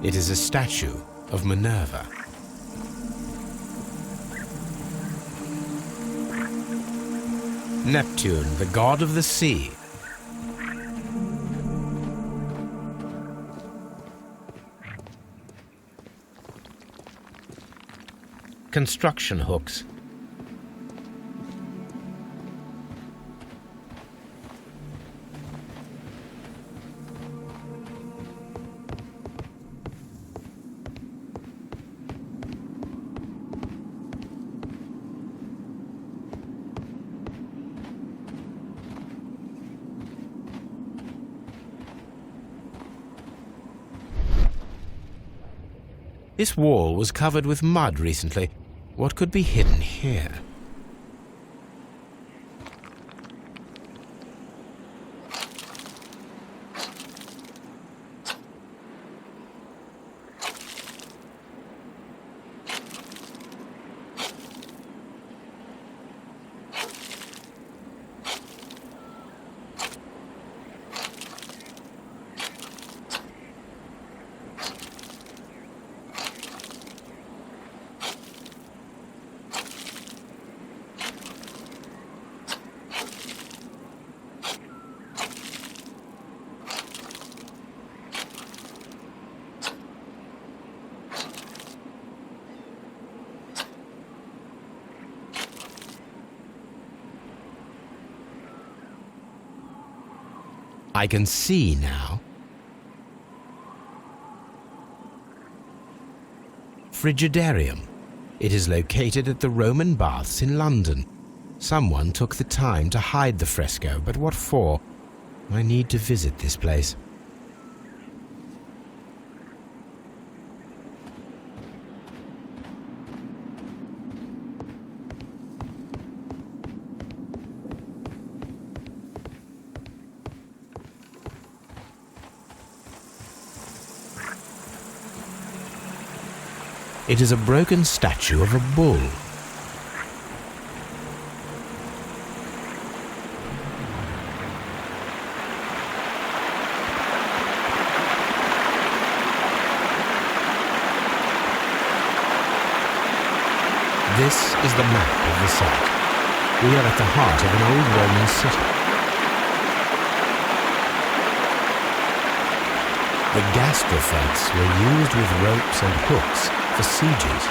[SPEAKER 4] It is a statue of Minerva. Neptune, the god of the sea. Construction hooks. This wall was covered with mud recently. What could be hidden here? I can see now. Frigidarium. It is located at the Roman Baths in London. Someone took the time to hide the fresco, but what for? I need to visit this place. It is a broken statue of a bull. This is the map of the site. We are at the heart of an old Roman city. The gastrofetes were used with ropes and hooks for sieges.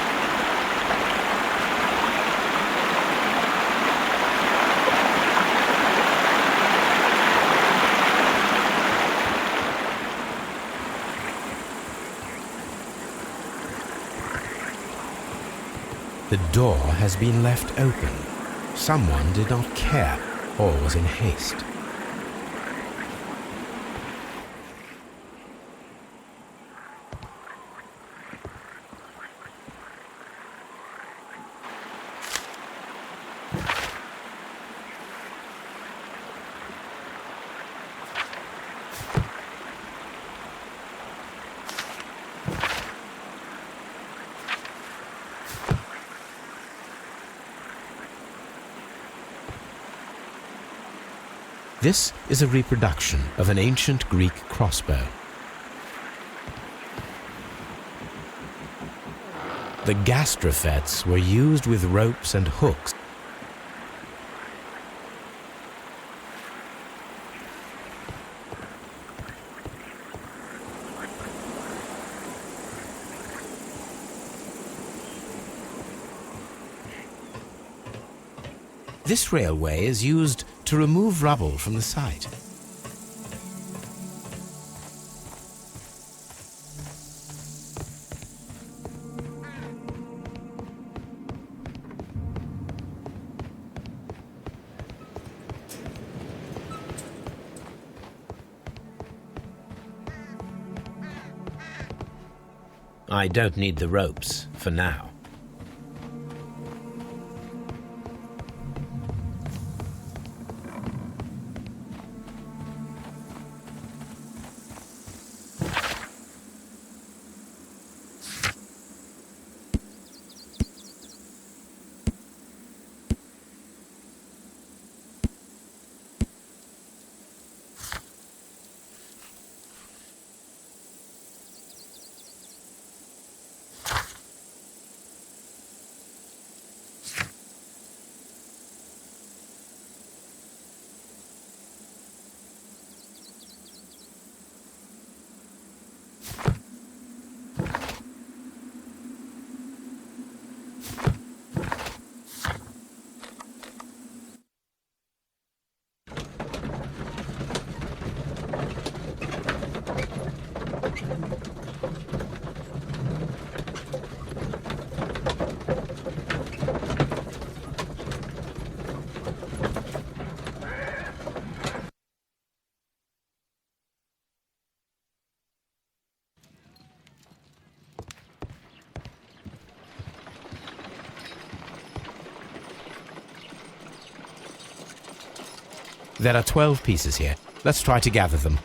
[SPEAKER 4] The door has been left open. Someone did not care or was in haste. This is a reproduction of an ancient Greek crossbow. The gastrofetes were used with ropes and hooks. This railway is used to remove rubble from the site. I don't need the ropes for now. There are 12 pieces here. Let's try to gather them.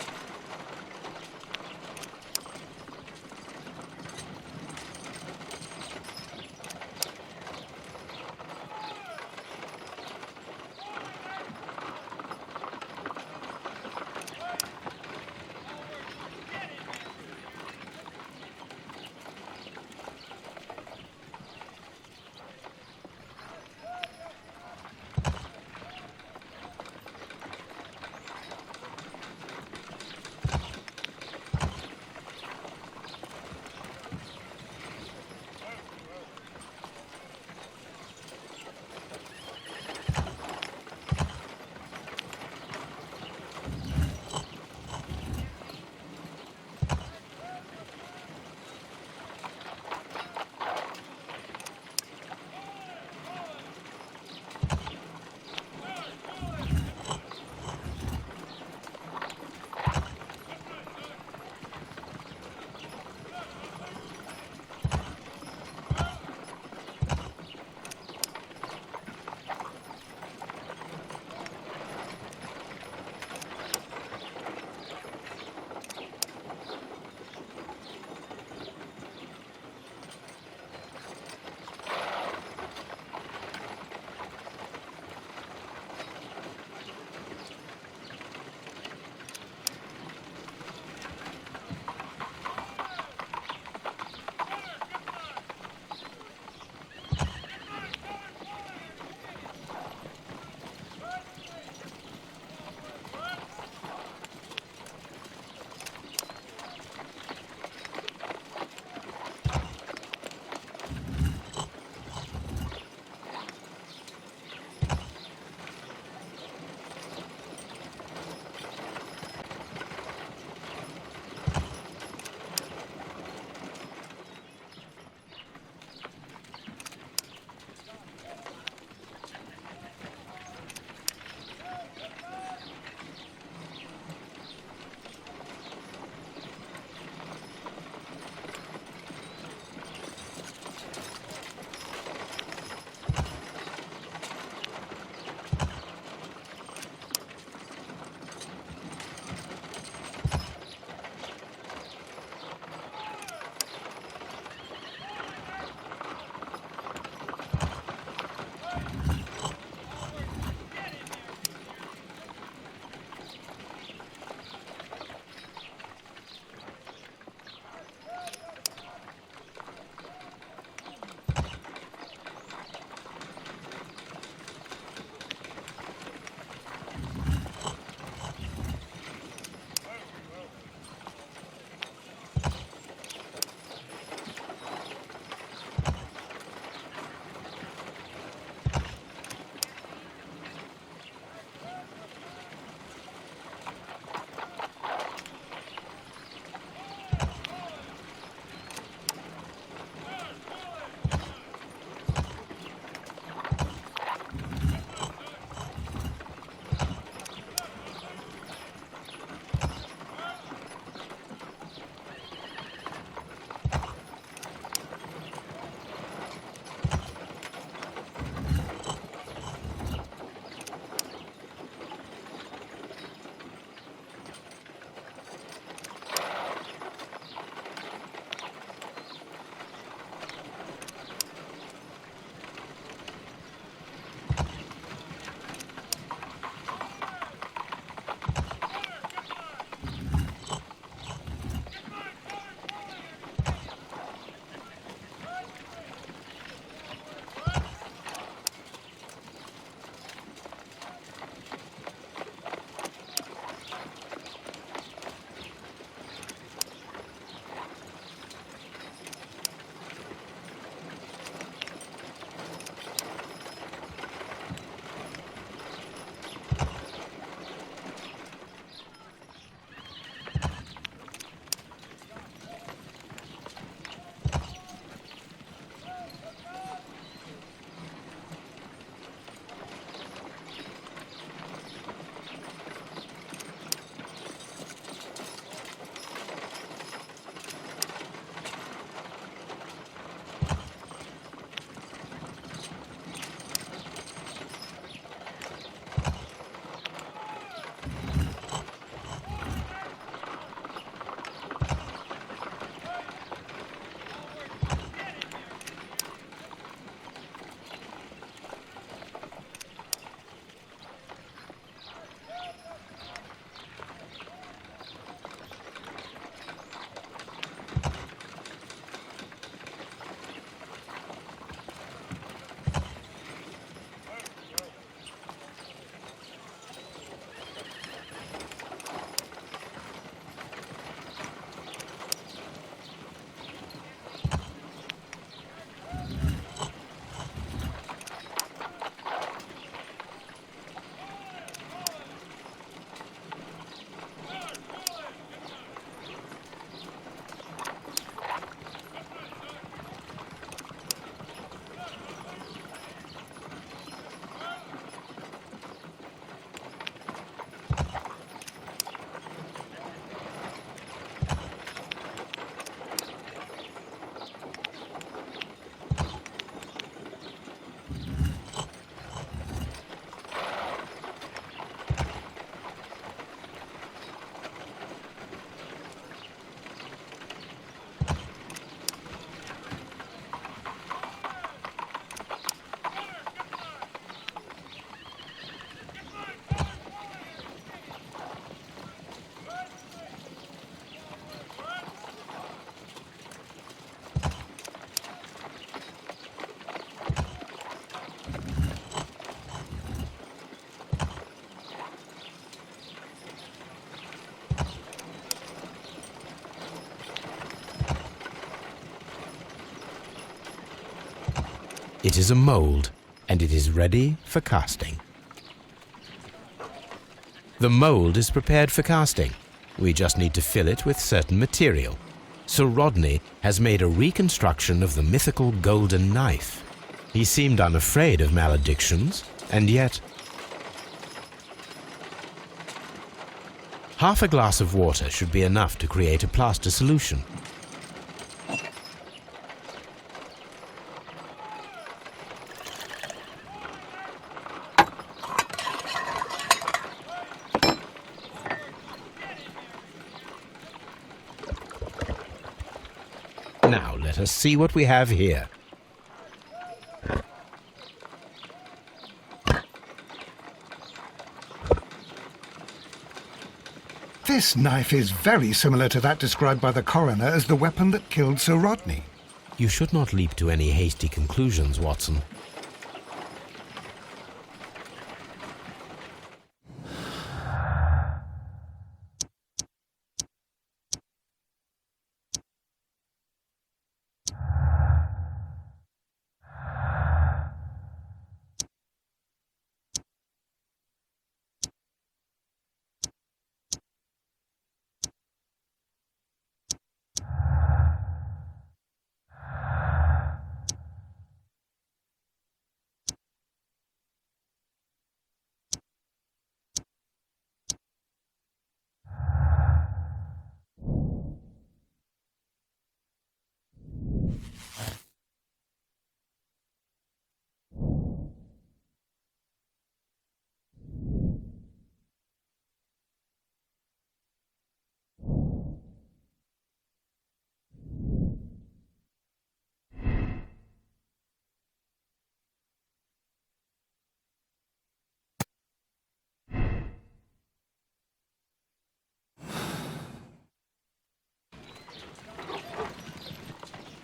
[SPEAKER 4] It is a mold, and it is ready for casting. The mold is prepared for casting. We just need to fill it with certain material. Sir Rodney has made a reconstruction of the mythical golden knife. He seemed unafraid of maledictions, and yet... Half a glass of water should be enough to create a plaster solution. Now let us see what we have here.
[SPEAKER 1] This knife is very similar to that described by the coroner as the weapon that killed Sir Rodney.
[SPEAKER 4] You should not leap to any hasty conclusions, Watson.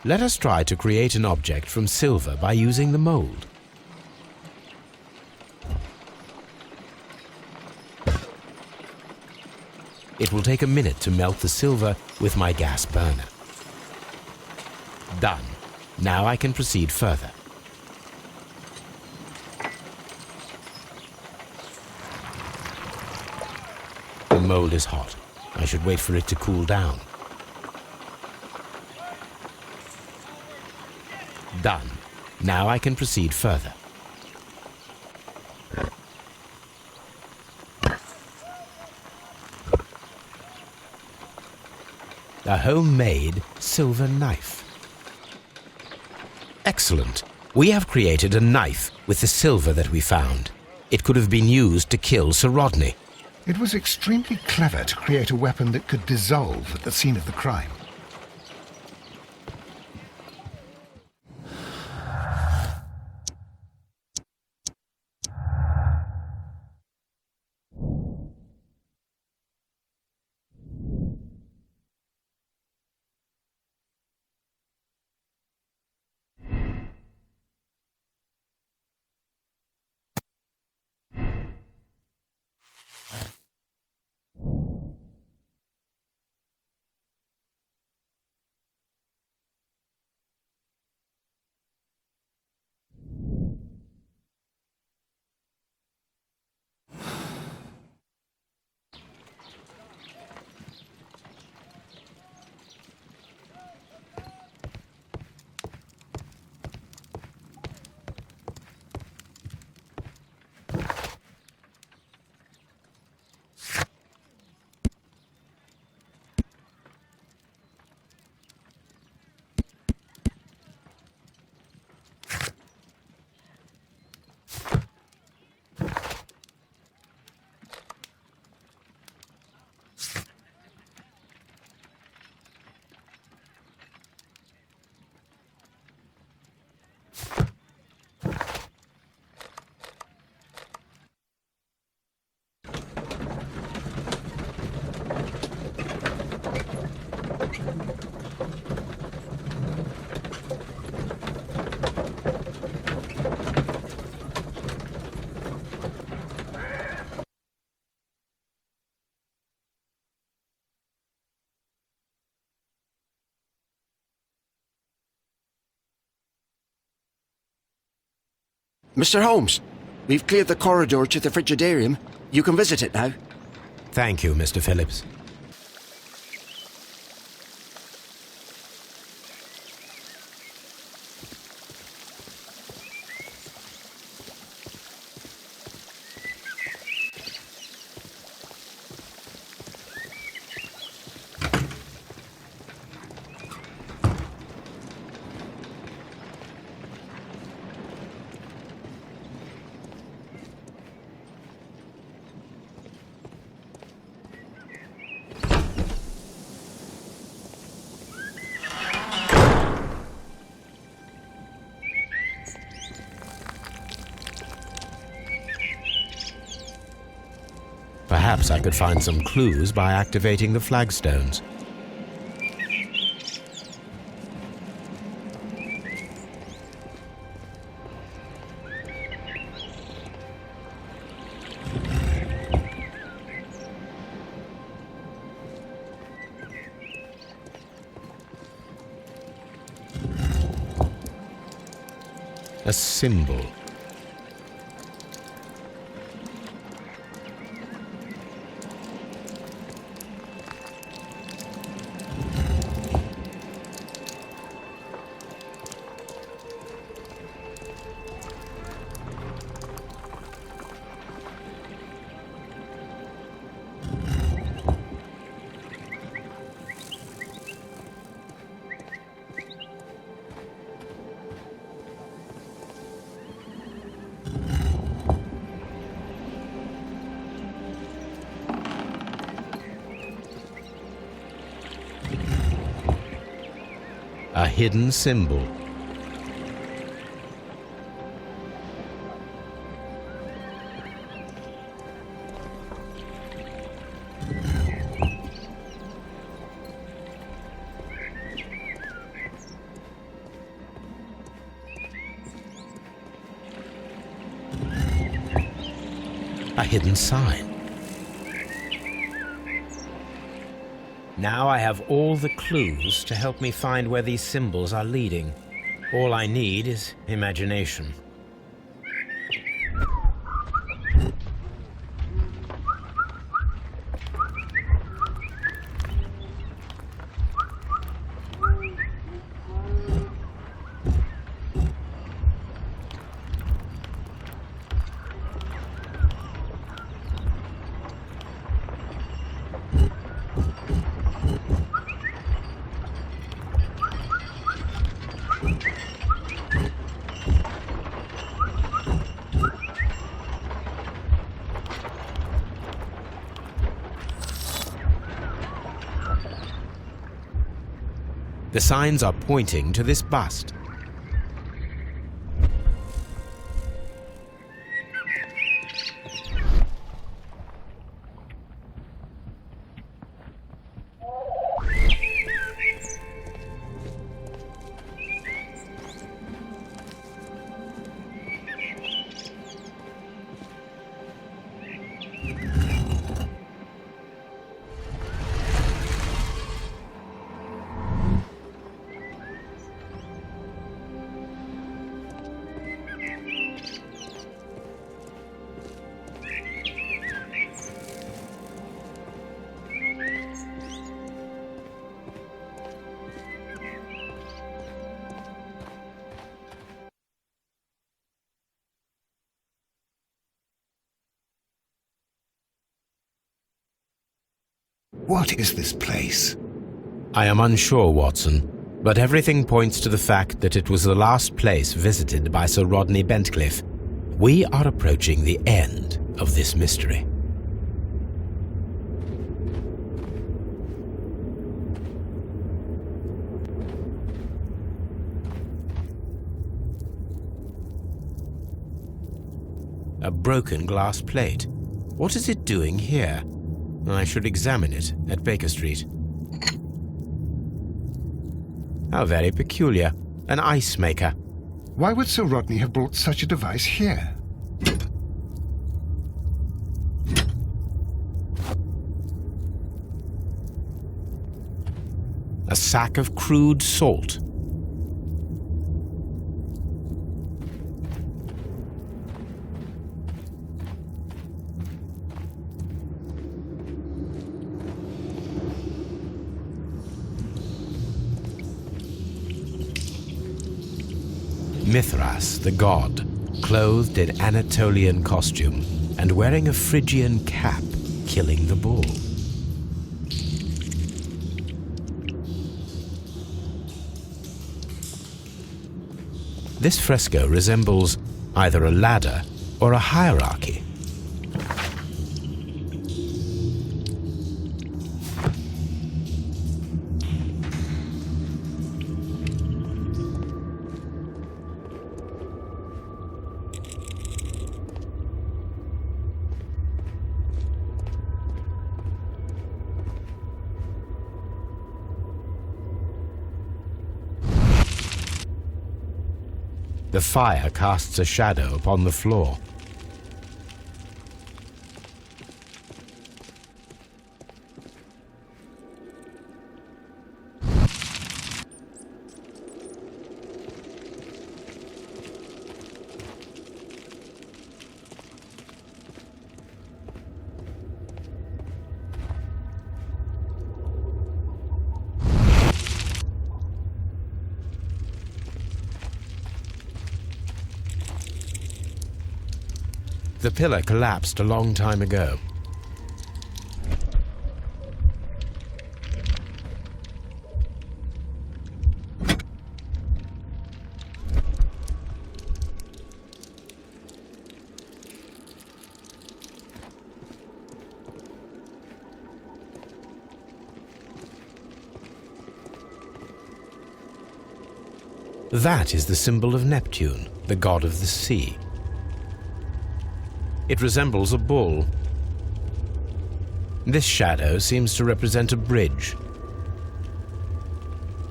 [SPEAKER 4] Let us try to create an object from silver by using the mold. It will take a minute to melt the silver with my gas burner. Done. Now I can proceed further. The mold is hot. I should wait for it to cool down. Done. Now I can proceed further. A homemade silver knife. Excellent. We have created a knife with the silver that we found. It could have been used to kill Sir Rodney.
[SPEAKER 1] It was extremely clever to create a weapon that could dissolve at the scene of the crime.
[SPEAKER 9] Mr. Holmes, we've cleared the corridor to the frigidarium. You can visit it now.
[SPEAKER 4] Thank you, Mr. Phillips. Perhaps I could find some clues by activating the flagstones. A symbol. A hidden symbol. A hidden sign. Now I have all the clues to help me find where these symbols are leading. All I need is imagination. The signs are pointing to this bust.
[SPEAKER 1] What is this place?
[SPEAKER 4] I am unsure, Watson, but everything points to the fact that it was the last place visited by Sir Rodney Bentcliffe. We are approaching the end of this mystery. A broken glass plate. What is it doing here? I should examine it at Baker Street. How very peculiar. An ice maker.
[SPEAKER 1] Why would Sir Rodney have brought such a device here?
[SPEAKER 4] A sack of crude salt. Mithras, the god, clothed in Anatolian costume and wearing a Phrygian cap, killing the bull. This fresco resembles either a ladder or a hierarchy. The fire casts a shadow upon the floor. The pillar collapsed a long time ago. That is the symbol of Neptune, the god of the sea. It resembles a bull. This shadow seems to represent a bridge.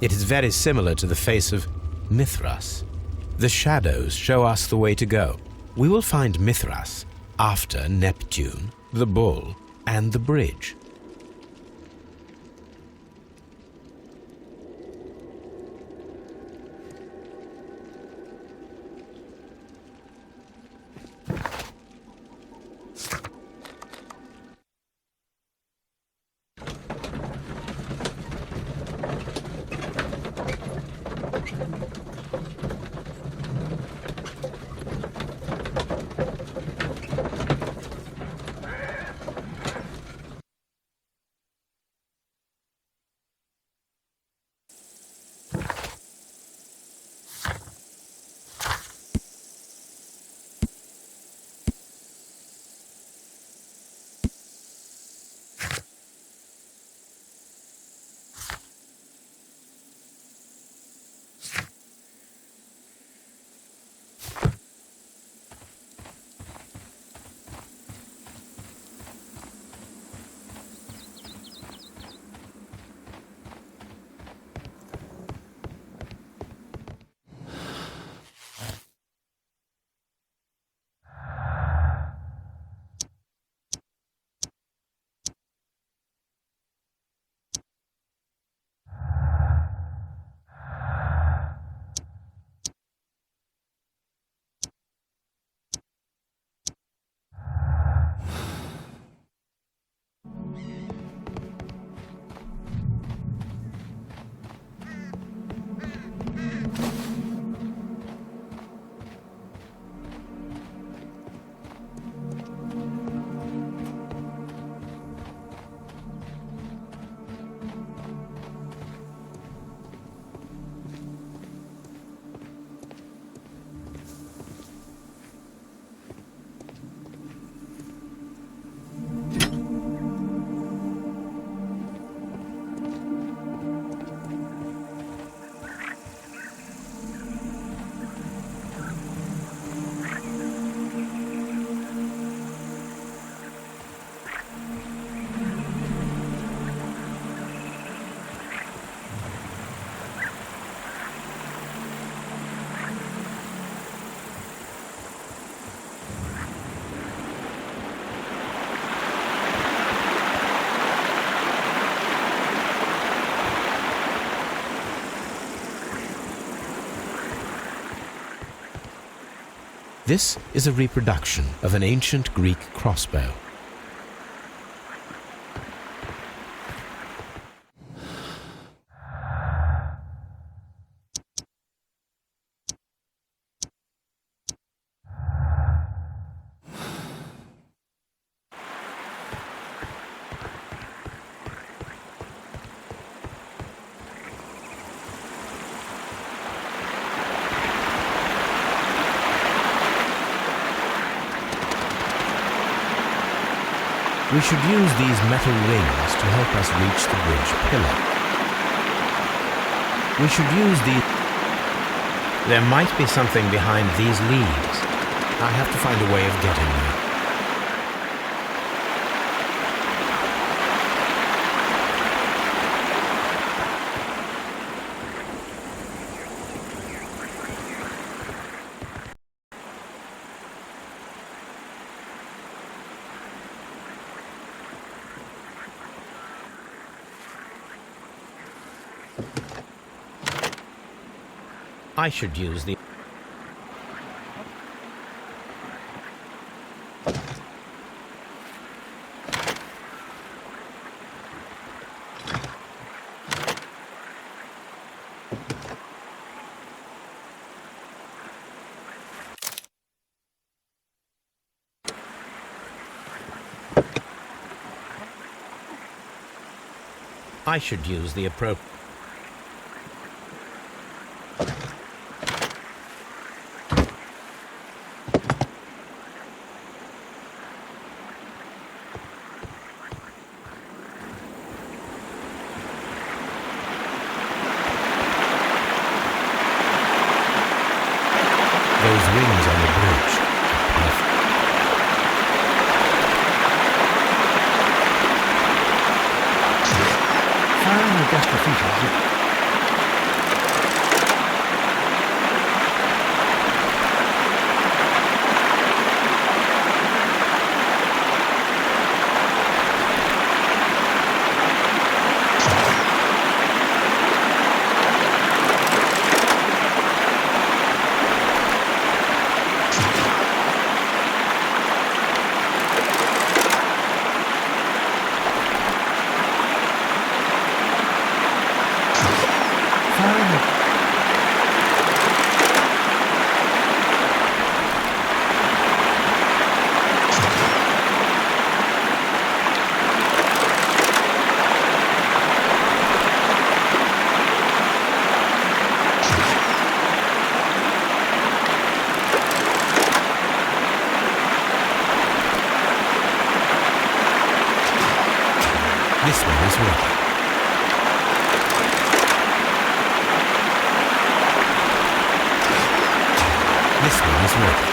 [SPEAKER 4] It is very similar to the face of Mithras. The shadows show us the way to go. We will find Mithras after Neptune, the bull, and the bridge. This is a reproduction of an ancient Greek crossbow. We should use these metal rings to help us reach the bridge pillar. We should use these... There might be something behind these leaves. I have to find a way of getting there. I should use the... I should use the appropriate... Those rings on the bridge.
[SPEAKER 1] Firing the gas defeaters.
[SPEAKER 4] This one is ready. This one is ready.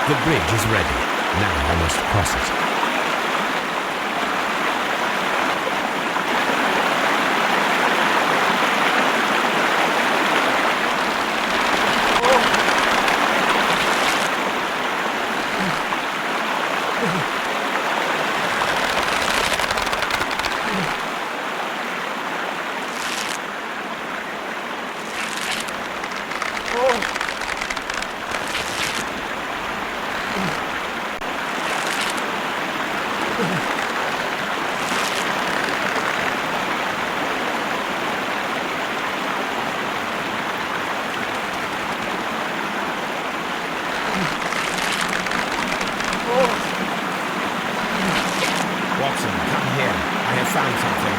[SPEAKER 4] The bridge is ready. Now I must cross it. Watson, come here. I have found something.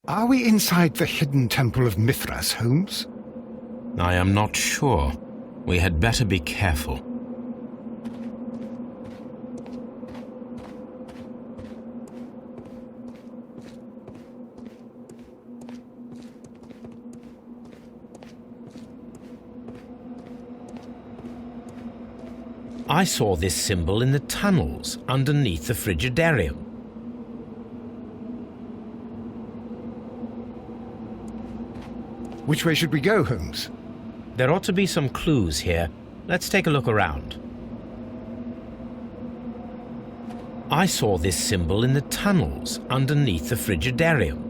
[SPEAKER 1] Are we inside the hidden temple of Mithras, Holmes?
[SPEAKER 4] I am not sure. We had better be careful. I saw this symbol in the tunnels underneath the frigidarium.
[SPEAKER 1] Which way should we go, Holmes?
[SPEAKER 4] There ought to be some clues here. Let's take a look around. I saw this symbol in the tunnels underneath the frigidarium.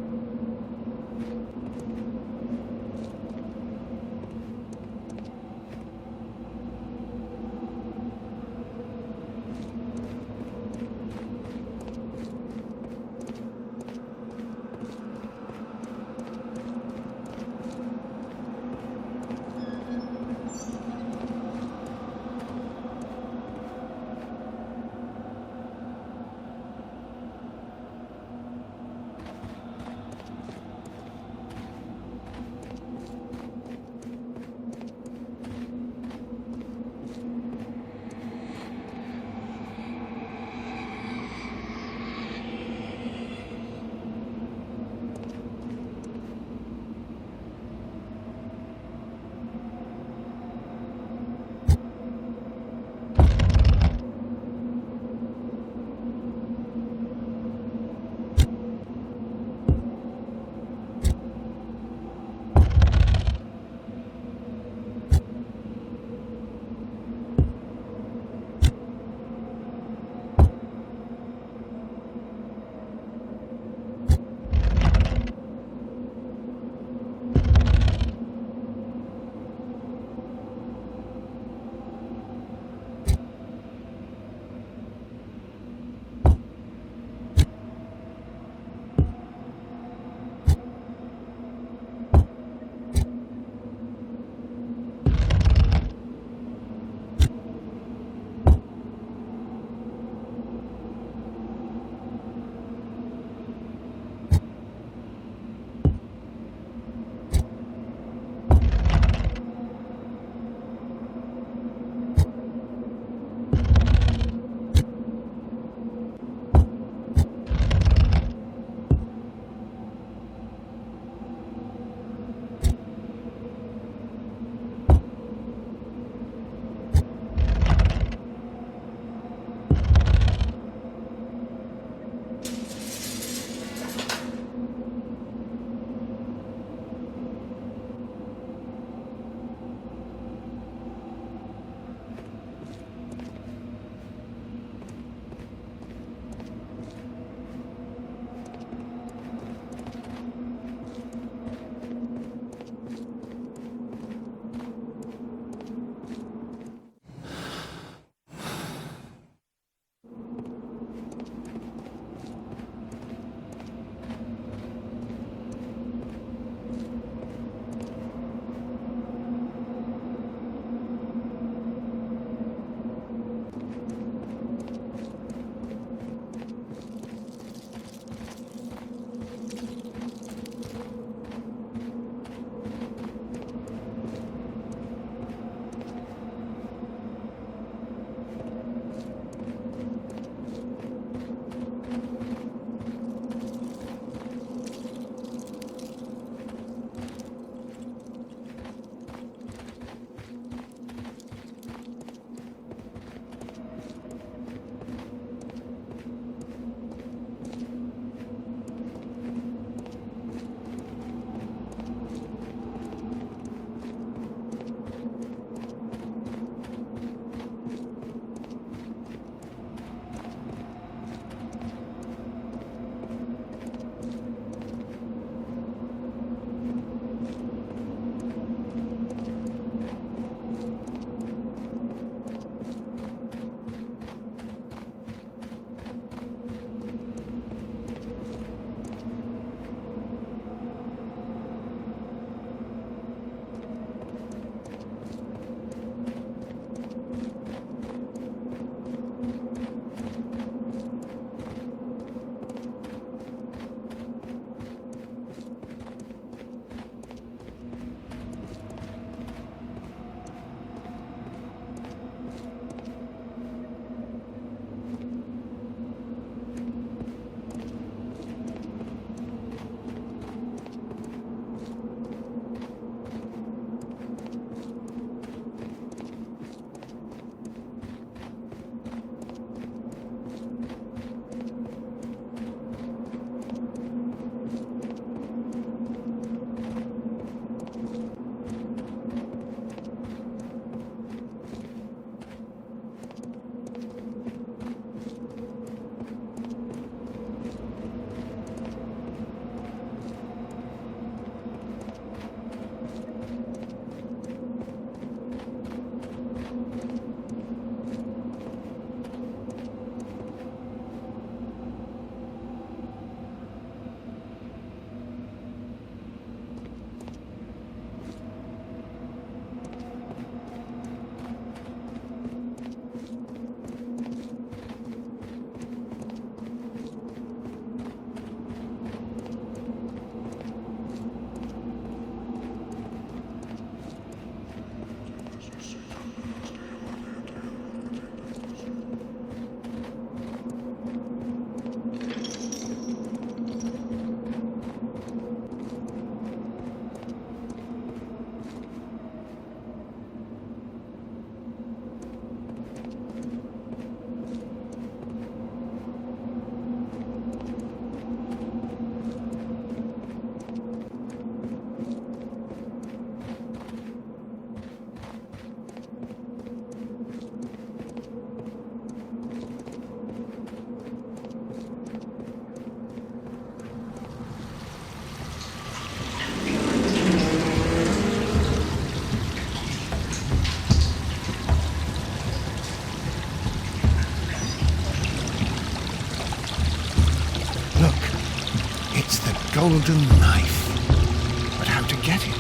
[SPEAKER 1] golden knife. But how to get it?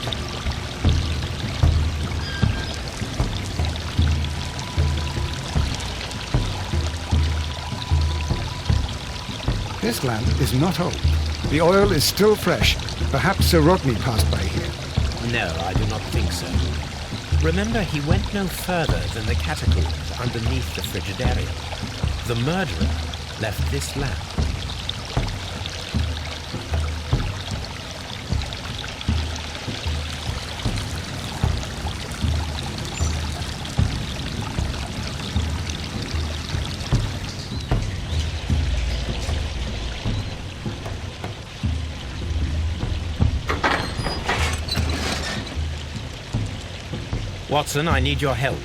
[SPEAKER 1] This lamp is not old. The oil is still fresh. Perhaps Sir Rodney passed by here.
[SPEAKER 4] No, I do not think so. Remember, he went no further than the catacombs underneath the frigidarium. The murderer left this lamp. Watson, I need your help.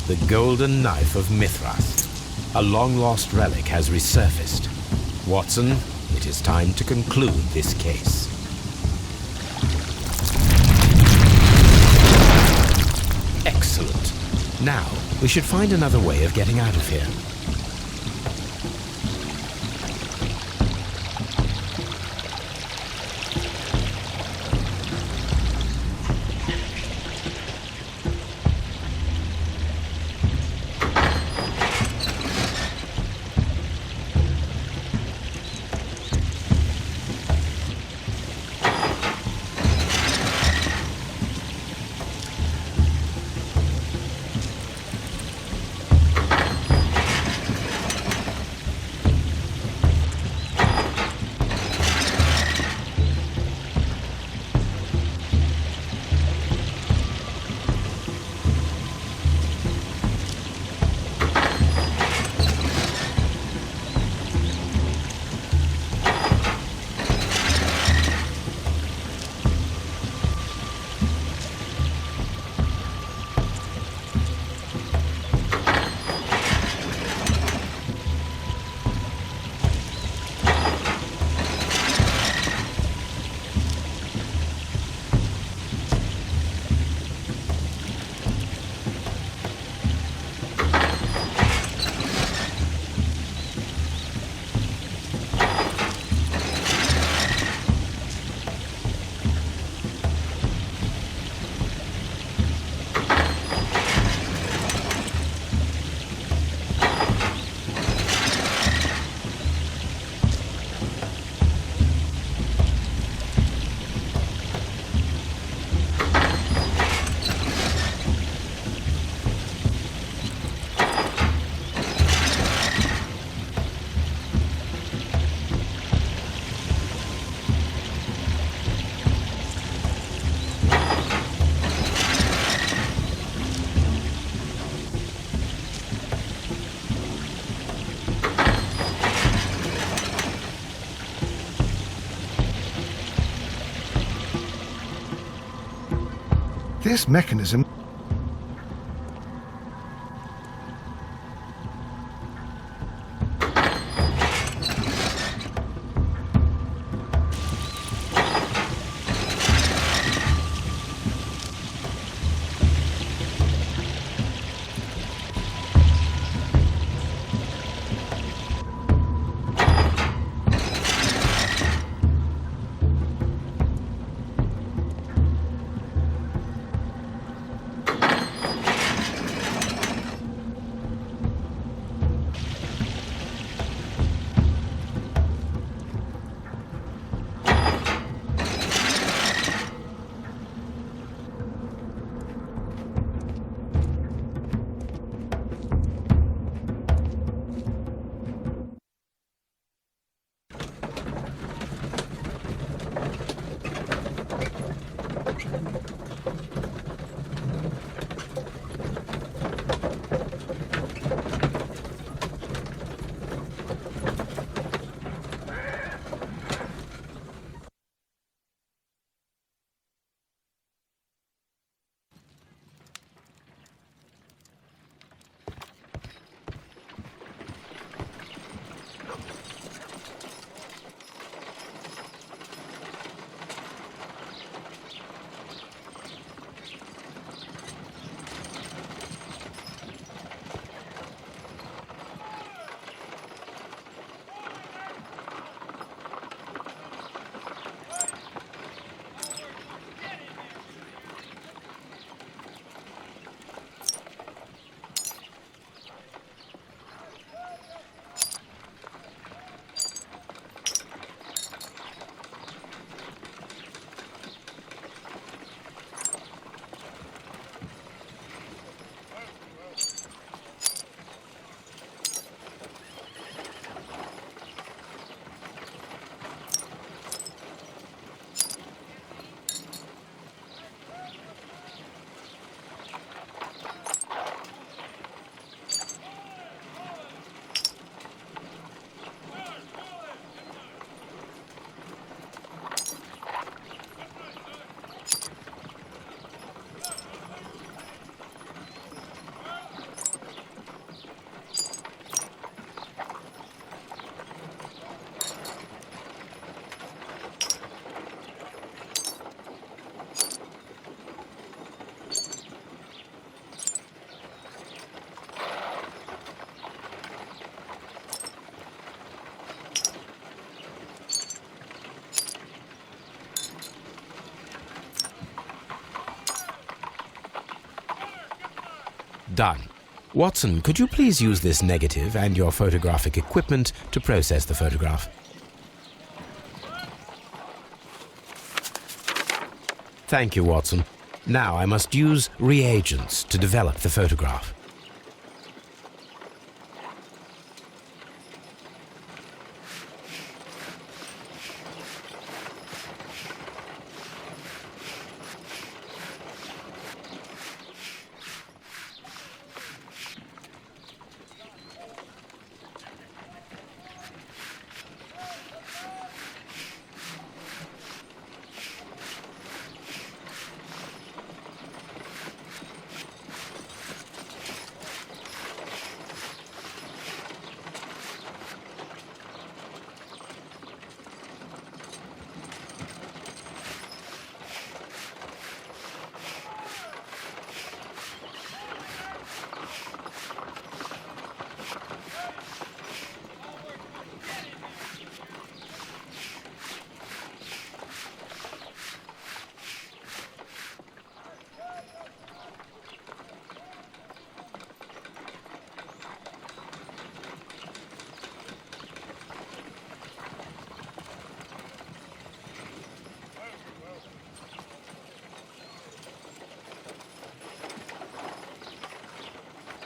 [SPEAKER 4] The golden knife of Mithras. A long-lost relic has resurfaced. Watson, it is time to conclude this case. Excellent. Now, we should find another way of getting out of here.
[SPEAKER 1] This mechanism
[SPEAKER 4] done. Watson, could you please use this negative and your photographic equipment to process the photograph? Thank you, Watson. Now I must use reagents to develop the photograph.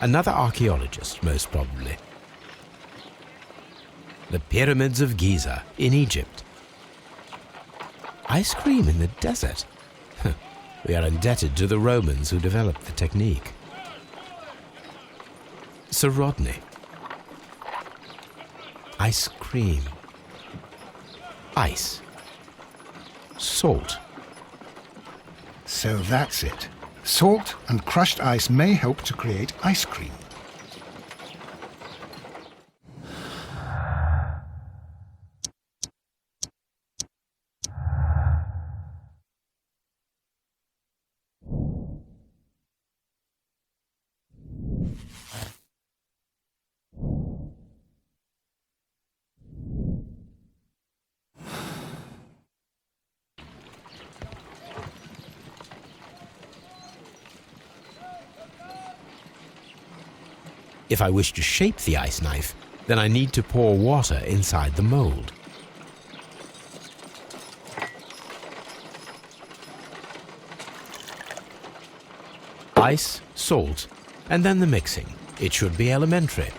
[SPEAKER 4] Another archaeologist, most probably. The pyramids of Giza in Egypt. Ice cream in the desert. We are indebted to the Romans who developed the technique. Sir Rodney. Ice cream. Ice. Salt.
[SPEAKER 1] So that's it. Salt and crushed ice may help to create ice cream.
[SPEAKER 4] If I wish to shape the ice knife, then I need to pour water inside the mold. Ice, salt, and then the mixing. It should be elementary.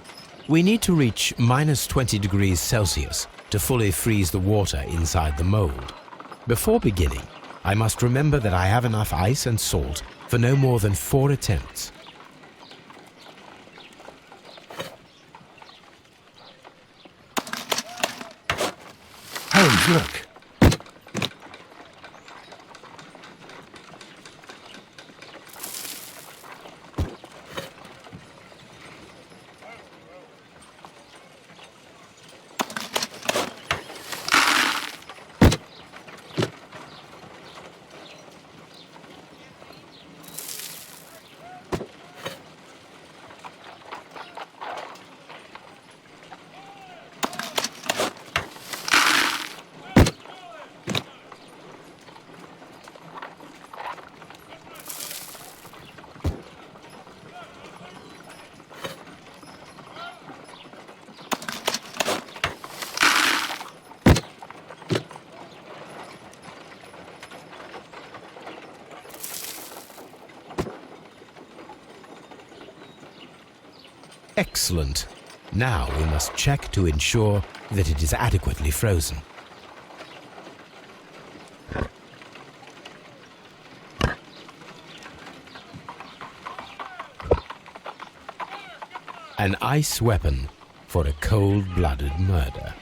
[SPEAKER 4] We need to reach -20 degrees Celsius to fully freeze the water inside the mold. Before beginning, I must remember that I have enough ice and salt for no more than 4 attempts.
[SPEAKER 1] Holmes, look.
[SPEAKER 4] Excellent. Now we must check to ensure that it is adequately frozen. An ice weapon for a cold-blooded murder.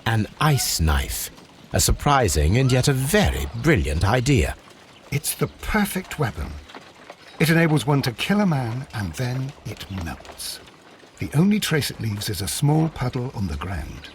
[SPEAKER 4] An ice knife. A surprising and yet a very brilliant idea.
[SPEAKER 1] It's the perfect weapon. It enables one to kill a man and then it melts. The only trace it leaves is a small puddle on the ground.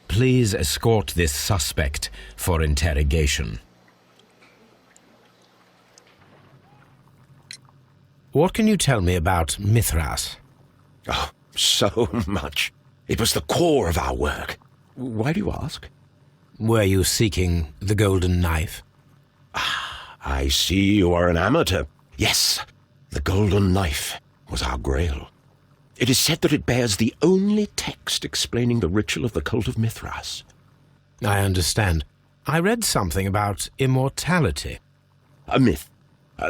[SPEAKER 4] Please escort this suspect for interrogation. What can you tell me about Mithras?
[SPEAKER 6] Oh, so much. It was the core of our work. Why do you ask?
[SPEAKER 4] Were you seeking the golden knife?
[SPEAKER 6] I see you are an amateur. Yes, the golden knife was our grail. It is said that it bears the only text explaining the ritual of the cult of Mithras.
[SPEAKER 4] I understand. I read something about immortality.
[SPEAKER 6] A myth.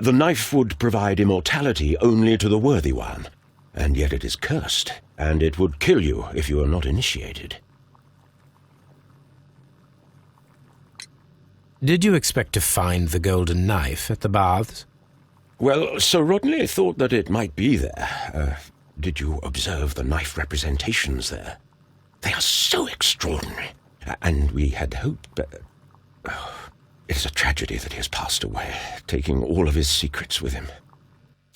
[SPEAKER 6] The knife would provide immortality only to the worthy one, and yet it is cursed, and it would kill you if you are not initiated.
[SPEAKER 4] Did you expect to find the golden knife at the baths?
[SPEAKER 6] Well, Sir Rodney thought that it might be there. Did you observe the knife representations there? They are so extraordinary, and we had hoped... It is a tragedy that he has passed away, taking all of his secrets with him.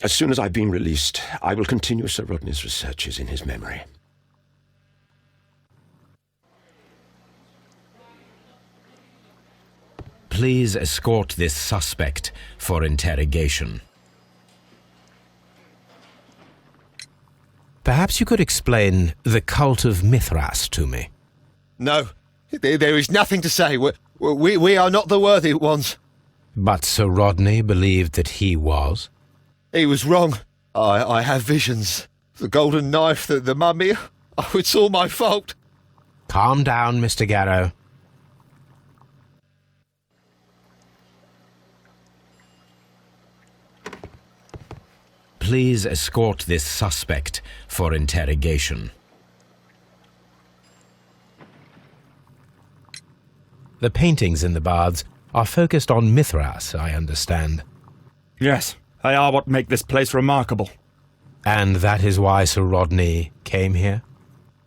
[SPEAKER 6] As soon as I've been released, I will continue Sir Rodney's researches in his memory.
[SPEAKER 4] Please escort this suspect for interrogation. Perhaps you could explain the cult of Mithras to me.
[SPEAKER 7] No, there is nothing to say. We are not the worthy ones.
[SPEAKER 4] But Sir Rodney believed that he was?
[SPEAKER 7] He was wrong. I have visions. The golden knife, the mummy. Oh, it's all my fault.
[SPEAKER 4] Calm down, Mr. Garrow. Please escort this suspect for interrogation. The paintings in the baths are focused on Mithras, I understand.
[SPEAKER 8] Yes, they are what make this place remarkable.
[SPEAKER 4] And that is why Sir Rodney came here?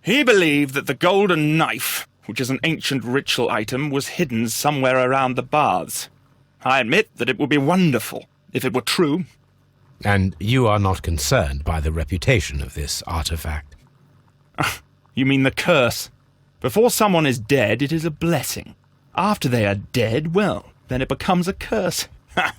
[SPEAKER 8] He believed that the golden knife, which is an ancient ritual item, was hidden somewhere around the baths. I admit that it would be wonderful if it were true.
[SPEAKER 4] And you are not concerned by the reputation of this artifact?
[SPEAKER 8] You mean the curse? Before someone is dead, it is a blessing. After they are dead, well, then it becomes a curse. Ha!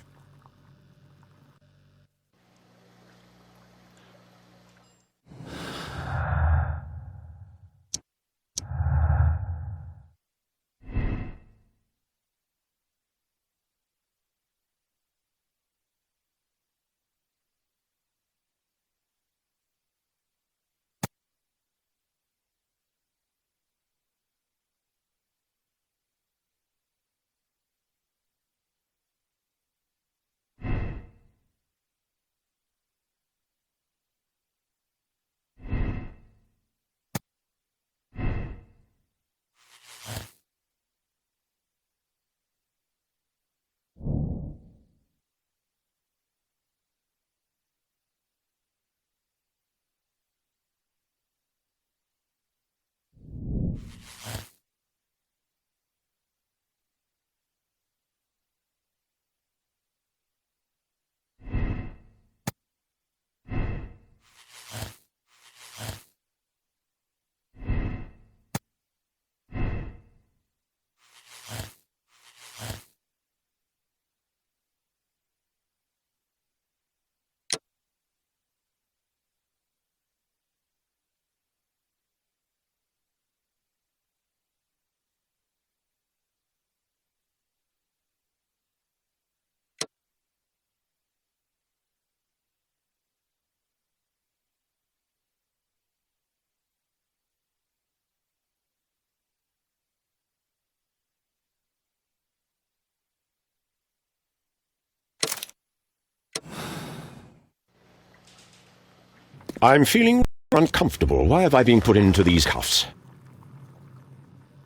[SPEAKER 6] I'm feeling uncomfortable. Why have I been put into these cuffs?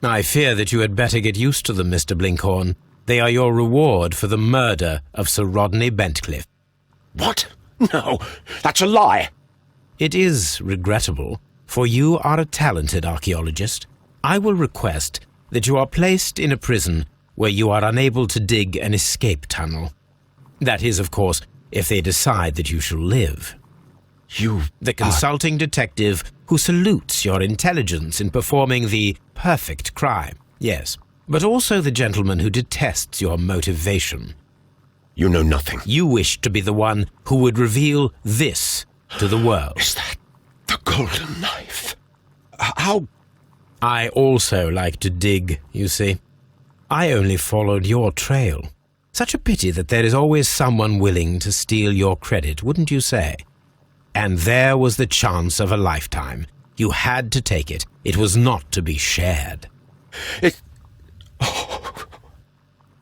[SPEAKER 4] I fear that you had better get used to them, Mr. Blinkhorn. They are your reward for the murder of Sir Rodney Bentcliffe.
[SPEAKER 6] What? No, that's a lie.
[SPEAKER 4] It is regrettable, for you are a talented archaeologist. I will request that you are placed in a prison where you are unable to dig an escape tunnel. That is, of course, if they decide that you shall live. The consulting detective who salutes your intelligence in performing the perfect crime, yes, but also the gentleman who detests your motivation.
[SPEAKER 6] You know nothing.
[SPEAKER 4] You wish to be the one who would reveal this to the world.
[SPEAKER 6] Is that the golden knife? How?
[SPEAKER 4] I also like to dig, you see. I only followed your trail. Such a pity that there is always someone willing to steal your credit, wouldn't you say? And there was the chance of a lifetime. You had to take it. It was not to be shared.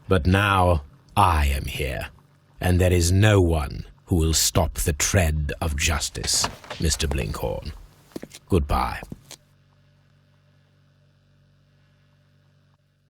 [SPEAKER 4] But now I am here, and there is no one who will stop the tread of justice, Mr. Blinkhorn. Goodbye.